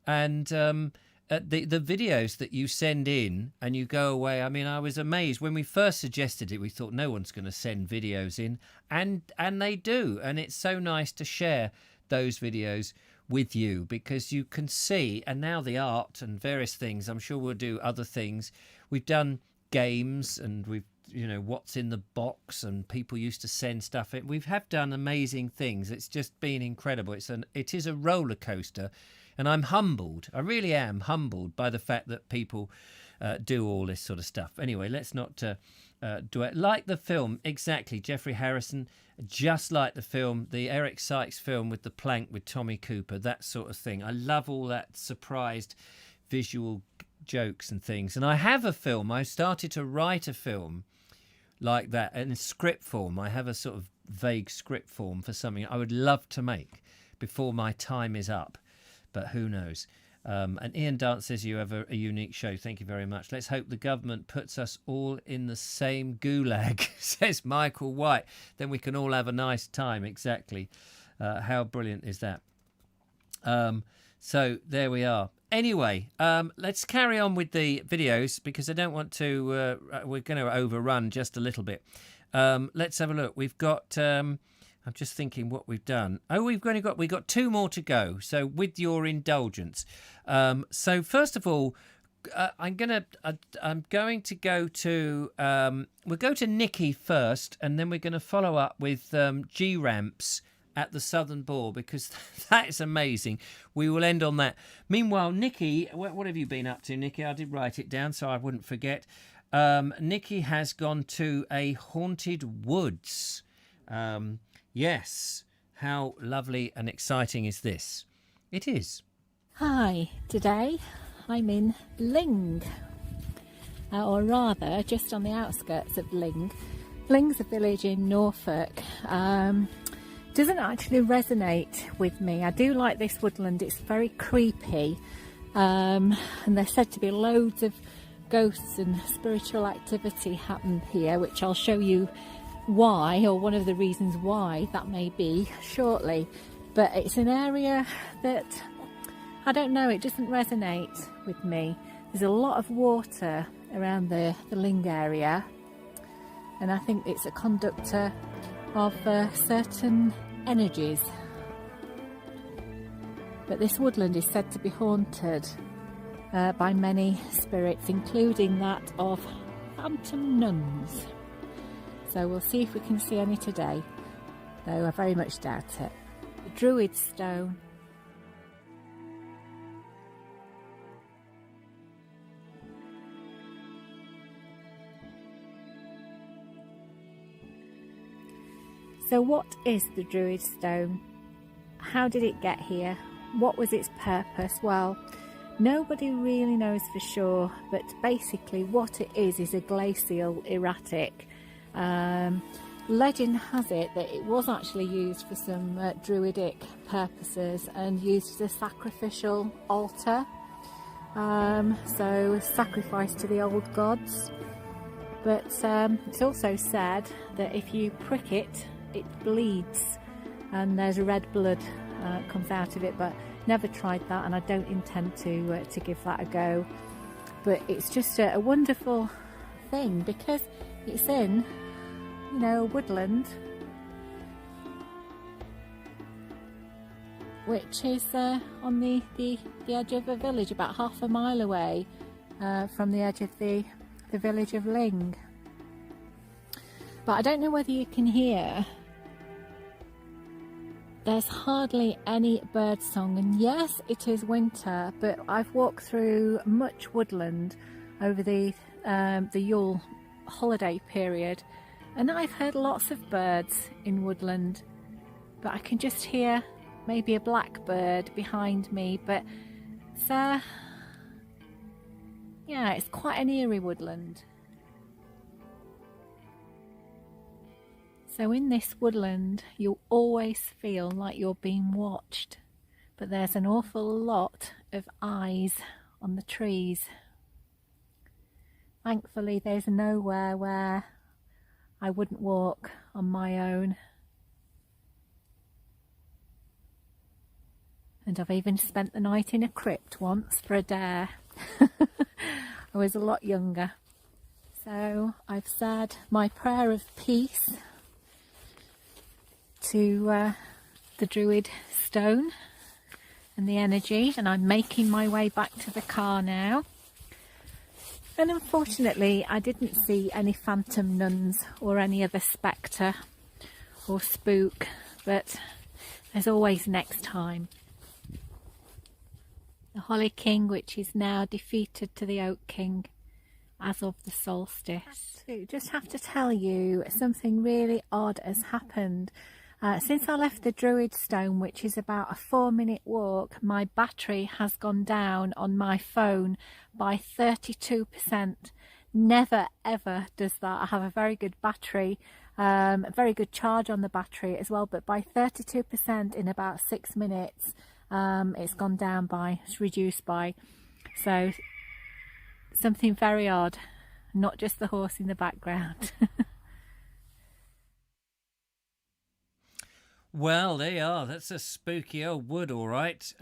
And the videos that you send in and you go away, I was amazed. When we first suggested it, we thought no one's going to send videos in. And they do. And it's so nice to share those videos with you, because you can see, and now the art and various things, I'm sure we'll do other things. We've done games, and we've what's in the box, and people used to send stuff in. We have done amazing things. It's just been incredible. It is a roller coaster, and I'm humbled. I really am humbled by the fact that people do all this sort of stuff. Anyway, let's not do it. Like the film, exactly, Jeffrey Harrison, just like the film, the Eric Sykes film with the plank with Tommy Cooper, that sort of thing. I love all that surprised visual jokes and things. And I have a film. I started to write a film like that in script form. I have a sort of vague script form for something I would love to make before my time is up, but who knows. And Ian Dance says you have a unique show. Thank you very much. Let's hope the government puts us all in the same gulag, says Michael White. Then we can all have a nice time. Exactly. How brilliant is that? So there we are. Anyway, let's carry on with the videos, because I don't want to... we're going to overrun just a little bit. Let's have a look. We've got... I'm just thinking what we've done. Oh, we've got two more to go. So with your indulgence. So first of all, I'm going to go to... we'll go to Nikki first, and then we're going to follow up with G-Ramps at the Southern Ball, because that is amazing. We will end on that. Meanwhile, Nikki, what have you been up to, Nikki? I did write it down so I wouldn't forget. Nikki has gone to a haunted woods. Yes. How lovely and exciting is this? It is. Hi, today I'm in Ling, or rather just on the outskirts of Ling. Ling's a village in Norfolk. Doesn't actually resonate with me. I do like this woodland. It's very creepy, and there's said to be loads of ghosts and spiritual activity happen here, which I'll show you why, or one of the reasons why that may be shortly. But it's an area that, I don't know, it doesn't resonate with me. There's a lot of water around the Ling area, and I think it's a conductor of certain energies. But this woodland is said to be haunted by many spirits, including that of phantom nuns. So we'll see if we can see any today, though I very much doubt it. The Druid Stone. So what is the Druid Stone? How did it get here? What was its purpose? Well, nobody really knows for sure, but basically what it is a glacial erratic. legend has it that it was actually used for some druidic purposes and used as a sacrificial altar. So sacrifice to the old gods. But it's also said that if you prick it, it bleeds and there's red blood comes out of it. But never tried that, and I don't intend to give that a go. But it's just a wonderful thing because it's in, you know, a woodland, which is on the edge of a village, about half a mile away from the edge of the village of Ling. But I don't know whether you can hear, there's hardly any bird song, and yes, it is winter, but I've walked through much woodland over the Yule holiday period, and I've heard lots of birds in woodland, but I can just hear maybe a blackbird behind me. But it's yeah, it's quite an eerie woodland. So in this woodland, you'll always feel like you're being watched, but there's an awful lot of eyes on the trees. Thankfully, there's nowhere where I wouldn't walk on my own. And I've even spent the night in a crypt once for a dare. I was a lot younger. So I've said my prayer of peace to the Druid Stone and the energy, and I'm making my way back to the car now. And unfortunately, I didn't see any phantom nuns or any other spectre or spook, but there's always next time. The Holly King, which is now defeated to the Oak King as of the solstice. I just have to tell you, something really odd has happened. Since I left the Druid Stone, which is about a 4-minute walk, my battery has gone down on my phone by 32%. Never ever does that. I have a very good battery, a very good charge on the battery as well, but by 32% in about 6 minutes, it's gone down by, it's reduced by. So something very odd, not just the horse in the background. Well, there you are. That's a spooky old wood, all right.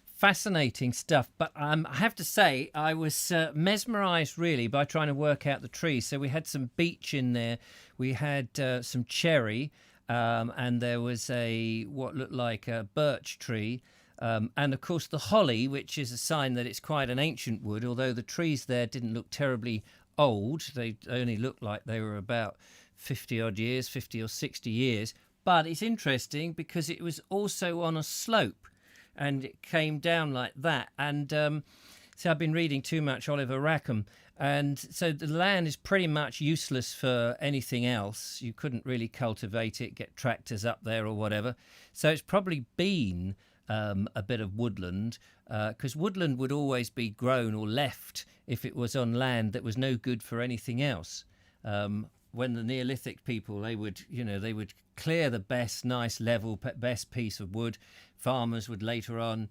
Fascinating stuff. But I have to say, I was mesmerised, really, by trying to work out the trees. So we had some beech in there. We had some cherry, and there was what looked like a birch tree. And, of course, the holly, which is a sign that it's quite an ancient wood, although the trees there didn't look terribly old. They only looked like they were about 50-odd years, 50 or 60 years. But it's interesting because it was also on a slope and it came down like that. And so I've been reading too much Oliver Rackham. And so the land is pretty much useless for anything else. You couldn't really cultivate it, get tractors up there or whatever. So it's probably been a bit of woodland, because woodland would always be grown or left if it was on land that was no good for anything else. When the Neolithic people, they would clear the best, nice, level, best piece of wood. Farmers would later on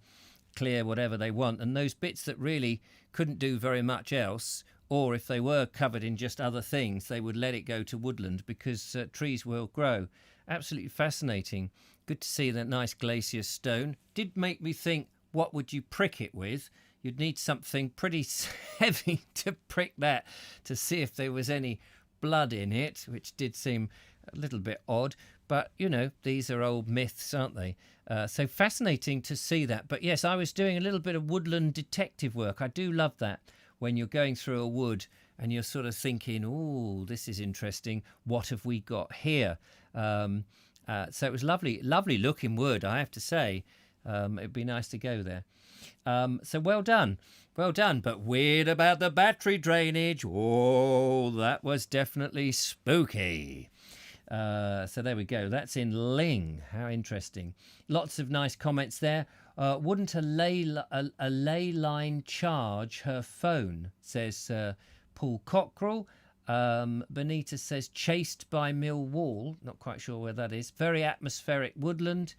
clear whatever they want. And those bits that really couldn't do very much else, or if they were covered in just other things, they would let it go to woodland because trees will grow. Absolutely fascinating. Good to see that nice glacier stone. Did make me think, what would you prick it with? You'd need something pretty heavy to prick that to see if there was any blood in it, which did seem a little bit odd, but these are old myths, aren't they? So fascinating to see that. But yes, I was doing a little bit of woodland detective work. I do love that when you're going through a wood and you're sort of thinking, oh, this is interesting, what have we got here? So it was lovely looking wood, I have to say. It'd be nice to go there. So well done, but weird about the battery drainage. Oh, that was definitely spooky. So there we go. That's in Ling. How interesting. Lots of nice comments there. Wouldn't a ley line charge her phone, says Paul Cockrell. Benita says chased by Mill Wall. Not quite sure where that is. Very atmospheric woodland.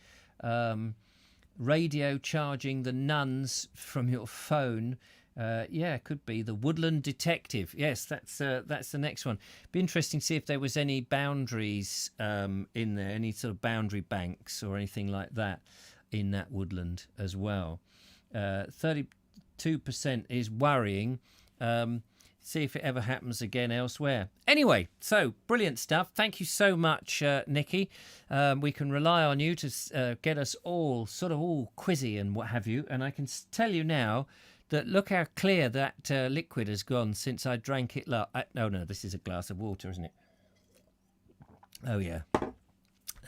Radio charging the nuns from your phone. Yeah, could be the Woodland Detective. Yes, that's the next one. Be interesting to see if there was any boundaries in there, any sort of boundary banks or anything like that in that woodland as well. 32% is worrying. See if it ever happens again elsewhere. Anyway, so brilliant stuff. Thank you so much, Nikki. We can rely on you to get us all sort of all quizzy and what have you. And I can tell you now that look how clear that liquid has gone since I drank it last. No, this is a glass of water, isn't it? Oh, yeah.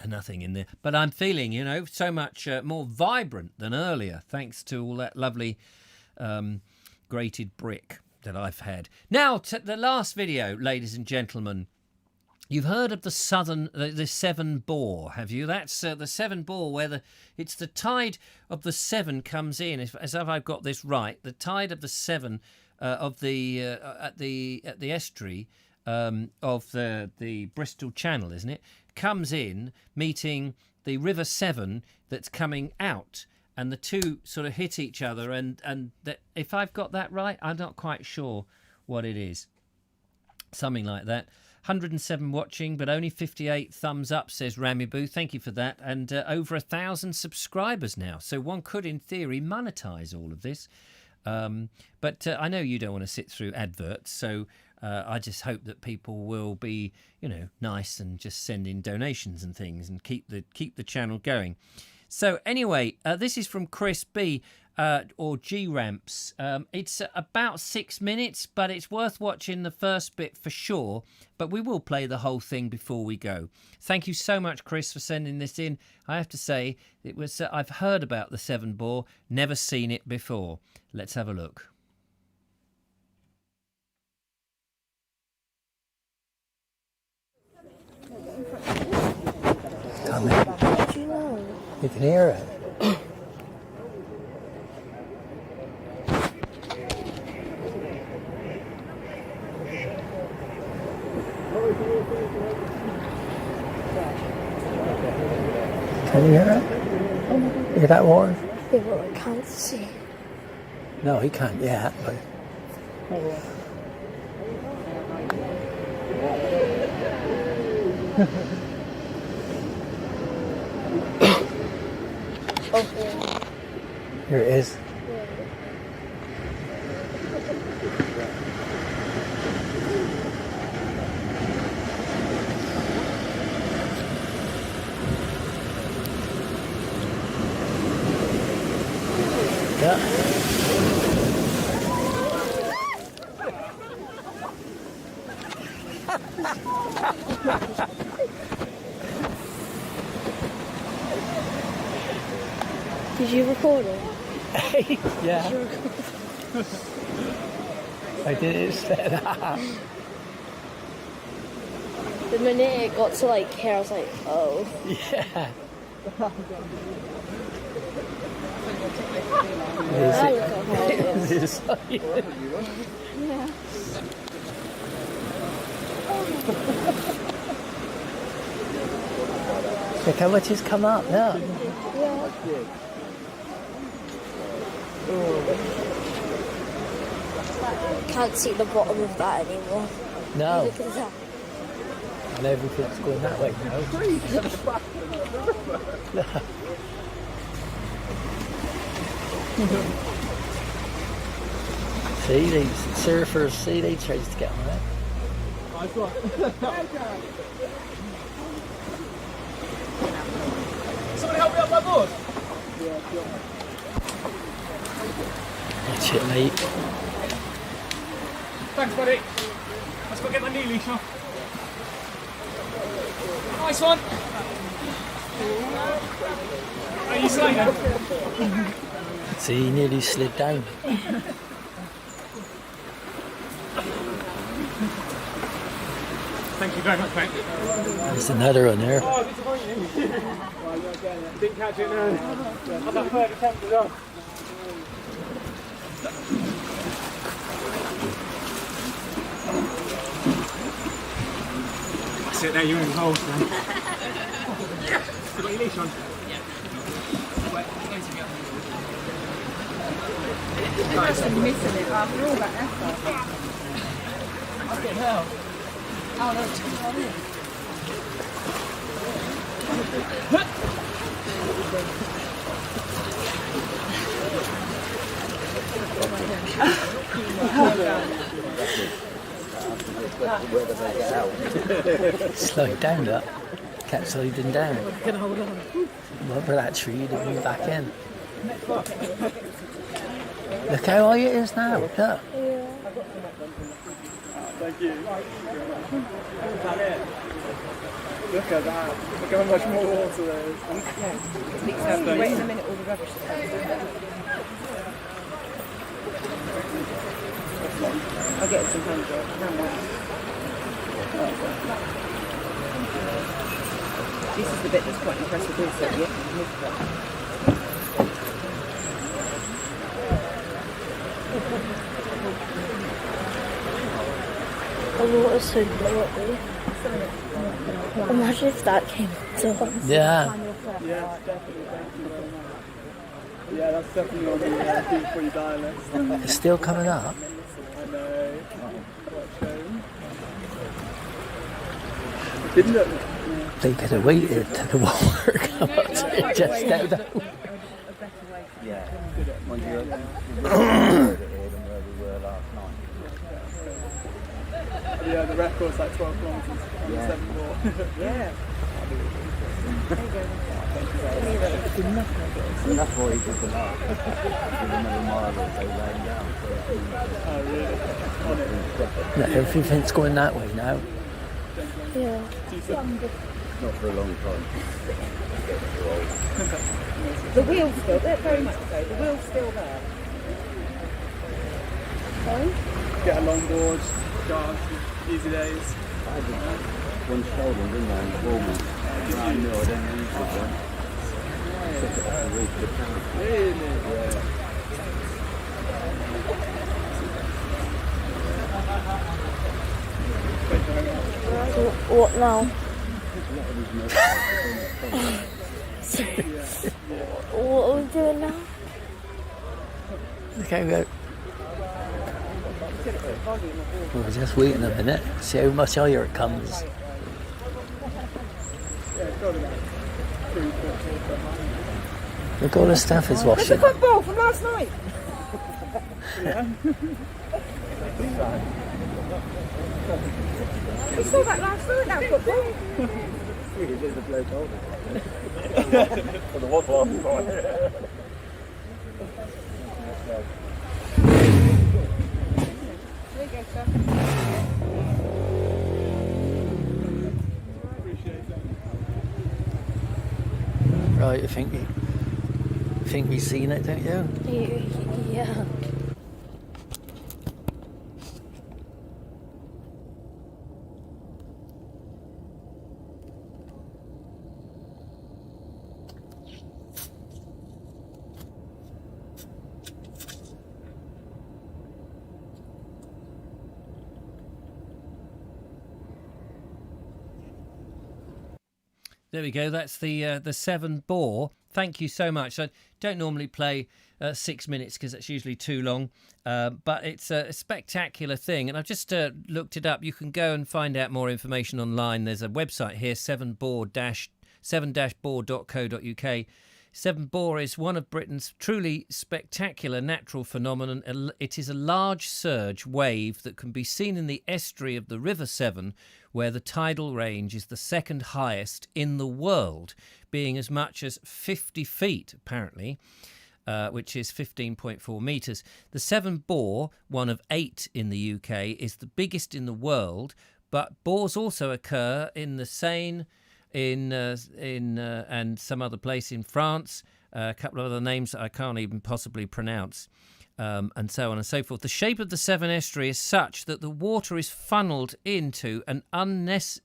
Nothing in there. But I'm feeling, so much more vibrant than earlier, thanks to all that lovely grated brick that I've had. Now, to the last video, ladies and gentlemen. You've heard of the Severn Bore, have you? That's the Severn Bore, where it's the tide of the Severn comes in. As if I've got this right, the tide of the Severn at the estuary of the Bristol Channel, isn't it? Comes in, meeting the River Severn that's coming out, and the two sort of hit each other. And if I've got that right, I'm not quite sure what it is. Something like that. 107 watching, but only 58 thumbs up, says Ramiboo. Thank you for that. And over 1,000 subscribers now. So one could, in theory, monetize all of this. But I know you don't want to sit through adverts, so I just hope that people will be, nice and just send in donations and things and keep the channel going. So anyway, this is from Chris B. Or G-Ramps. It's about 6 minutes, but it's worth watching the first bit for sure. But we will play the whole thing before we go. Thank you so much, Chris, for sending this in. I have to say, it was I've heard about the Severn Bore, never seen it before. Let's have a look. Come in. You can hear it. Can you hear it? You hear that horn? Yeah, but I can't see. No, he can't yet, but... Here it is. Did you record it? Yeah. Did you record it? I did it instead. The minute it got to here, I was like, oh. Yeah. I look at how it is. Yeah. Look how much has come up now. Yeah. Can't see the bottom of that anymore. No. Look at that. And everything's going that way now. See, these surfers, see, they try to get on it. Somebody help me up my board? Watch it, mate. Thanks, buddy. Let's go get my knee leash off. Nice one. Are you sliding? See, he nearly slid down. Thank you very much, mate. There's another one there. Oh, disappointing. Didn't catch it, no. I've got third attempt as well. it there, you're involved then. You got your leash on? Yeah. Guys are missing it after all that effort. I'll get help. Oh, no, it's too hard. Slow it down, look. Kept sliding down. Can I hold on? Well, but actually, you'd have been back in. Look how high it is now. Look. Thank you. Look at that. Look how much more water there is. Wait in a minute, all the rubbish that comes I'll get some hand This is the bit that's quite impressive also, yeah? The water's so bloody. Imagine if that came to us. Yeah. Yeah, definitely. Yeah, that's definitely on the before you die list. It's still coming up. I know. What a shame. Didn't it? They could have waited till the water come up to just down. Yeah. When you were here than where we were last night. Yeah, the record's like 12 kilometres. Yeah. 7 more. Yeah. So that's why he did the last. Give another mile or so laying down. Oh, really? On it. No, everything's going that way now. Yeah. Not for a long time. The wheel's still there, very much so. The wheel's still there. Sorry? Get a longboard, guys, easy days. I had one stolen, didn't I, in Bournemouth. I knew I didn't use it then. Took it off the roof of the town. Really? Yeah. What now? What are we doing now? Okay, we go. We're just waiting a minute, see how much higher it comes. Yeah, it's got about 3 foot. Look, all the stuff is There's a washing. football from last night. We saw that last night, that football. There's a bloke older. For the water last night. There you go, sir. Right, I think we've seen it, don't you? Yeah. There we go. That's the Seven Boar. Thank you so much. I don't normally play 6 minutes because that's usually too long, but it's a spectacular thing. And I've just looked it up. You can go and find out more information online. There's a website here, 7boar.co.uk. Seven Boar is one of Britain's truly spectacular natural phenomenon. It is a large surge wave that can be seen in the estuary of the River Severn, where the tidal range is the second highest in the world, being as much as 50 feet, apparently, which is 15.4 metres. The Seven Boar, one of 8 in the UK, is the biggest in the world, but boars also occur in the Seine, and some other place in France, a couple of other names that I can't even possibly pronounce, and so on and so forth. The shape of the Severn estuary is such that the water is funneled into an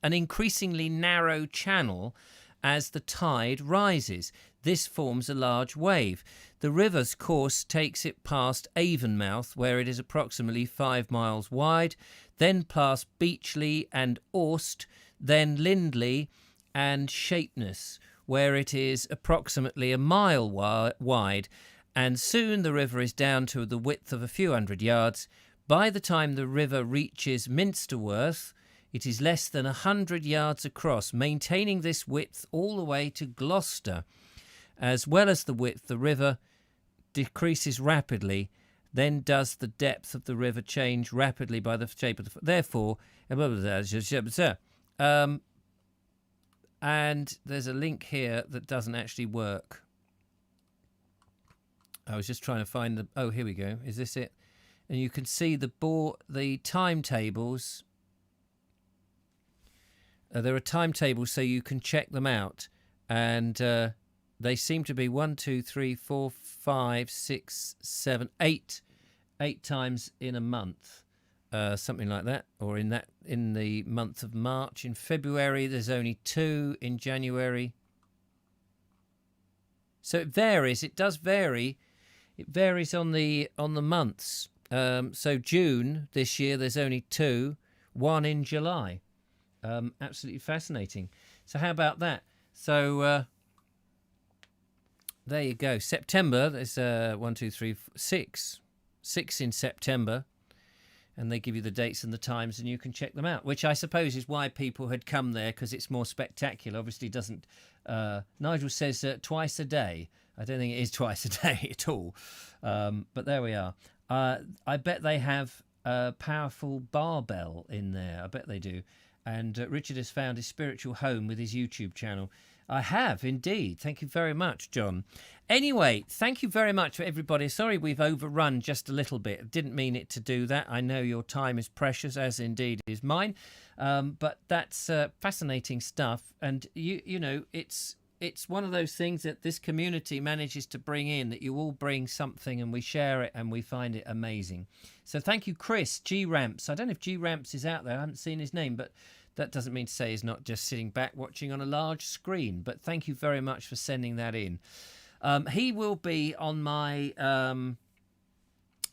increasingly narrow channel as the tide rises. This forms a large wave. The river's course takes it past Avonmouth, where it is approximately 5 miles wide, then past Beechley and Aust, then Lindley and Shapeness, where it is approximately a mile wide, and soon the river is down to the width of a few hundred yards. By the time the river reaches Minsterworth, it is less than 100 yards across, maintaining this width all the way to Gloucester. As well as the width, the river decreases rapidly. Then does the depth of the river change rapidly by the shape of the... Therefore... and there's a link here that doesn't actually work. I was just trying to find the... Oh, here we go. Is this it? And you can see the timetables. There are timetables so you can check them out. And they seem to be 1, 2, 3, 4, 5, 6, 7, 8 times in a month. Something like that. Or in the month of March. In February, there's only 2. In January. So it varies. It does vary. It varies on the months. So June this year, there's only 2, 1 in July. Absolutely fascinating. So how about that? So there you go. September, there's 1, 2, 3, 6 in September, and they give you the dates and the times, and you can check them out. Which I suppose is why people had come there, because it's more spectacular. Obviously, doesn't. Nigel says twice a day. I don't think it is twice a day at all. But there we are. I bet they have a powerful barbell in there. I bet they do. And Richard has found his spiritual home with his YouTube channel. I have, indeed. Thank you very much, John. Anyway, thank you very much for everybody. Sorry we've overrun just a little bit. Didn't mean it to do that. I know your time is precious, as indeed is mine. But that's fascinating stuff. And, you know, it's one of those things that this community manages to bring in, that you all bring something and we share it and we find it amazing. So thank you, Chris, G-Ramps. I don't know if G-Ramps is out there. I haven't seen his name, but that doesn't mean to say he's not just sitting back watching on a large screen. But thank you very much for sending that in. He will be on my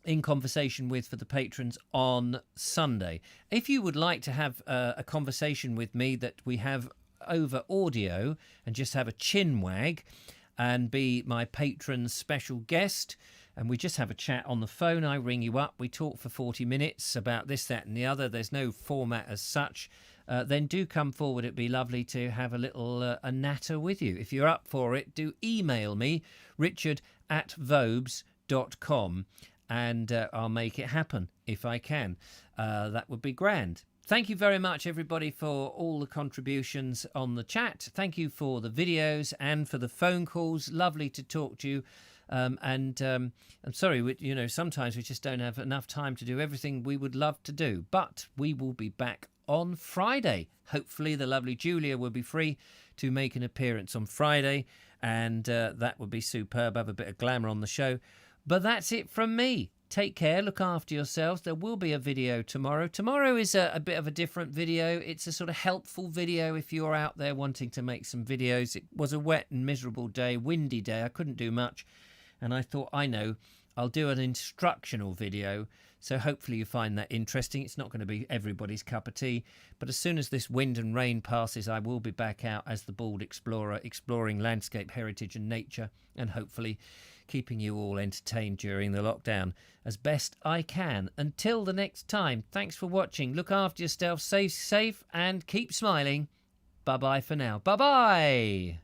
in conversation with for the patrons on Sunday. If you would like to have a conversation with me that we have over audio and just have a chin wag and be my patron's special guest, and we just have a chat on the phone. I ring you up, we talk for 40 minutes about this, that and the other. There's no format as such. Then do come forward. It'd be lovely to have a little a natter with you. If you're up for it, do email me, richard@vobes.com, and I'll make it happen if I can. That would be grand. Thank you very much, everybody, for all the contributions on the chat. Thank you for the videos and for the phone calls. Lovely to talk to you. I'm sorry, you know, sometimes we just don't have enough time to do everything we would love to do. But we will be back on Friday. Hopefully the lovely Julia will be free to make an appearance on Friday, and that would be superb. Have a bit of glamour on the show. But that's it from me. Take care, look after yourselves. There will be a video tomorrow. Tomorrow is a bit of a different video. It's a sort of helpful video if you're out there wanting to make some videos. It was a wet and miserable day, windy day. I couldn't do much. And I thought, I know, I'll do an instructional video. So hopefully you find that interesting. It's not going to be everybody's cup of tea. But as soon as this wind and rain passes, I will be back out as the Bald Explorer, exploring landscape, heritage and nature, and hopefully keeping you all entertained during the lockdown as best I can. Until the next time, thanks for watching. Look after yourself, stay safe, and keep smiling. Bye-bye for now. Bye-bye.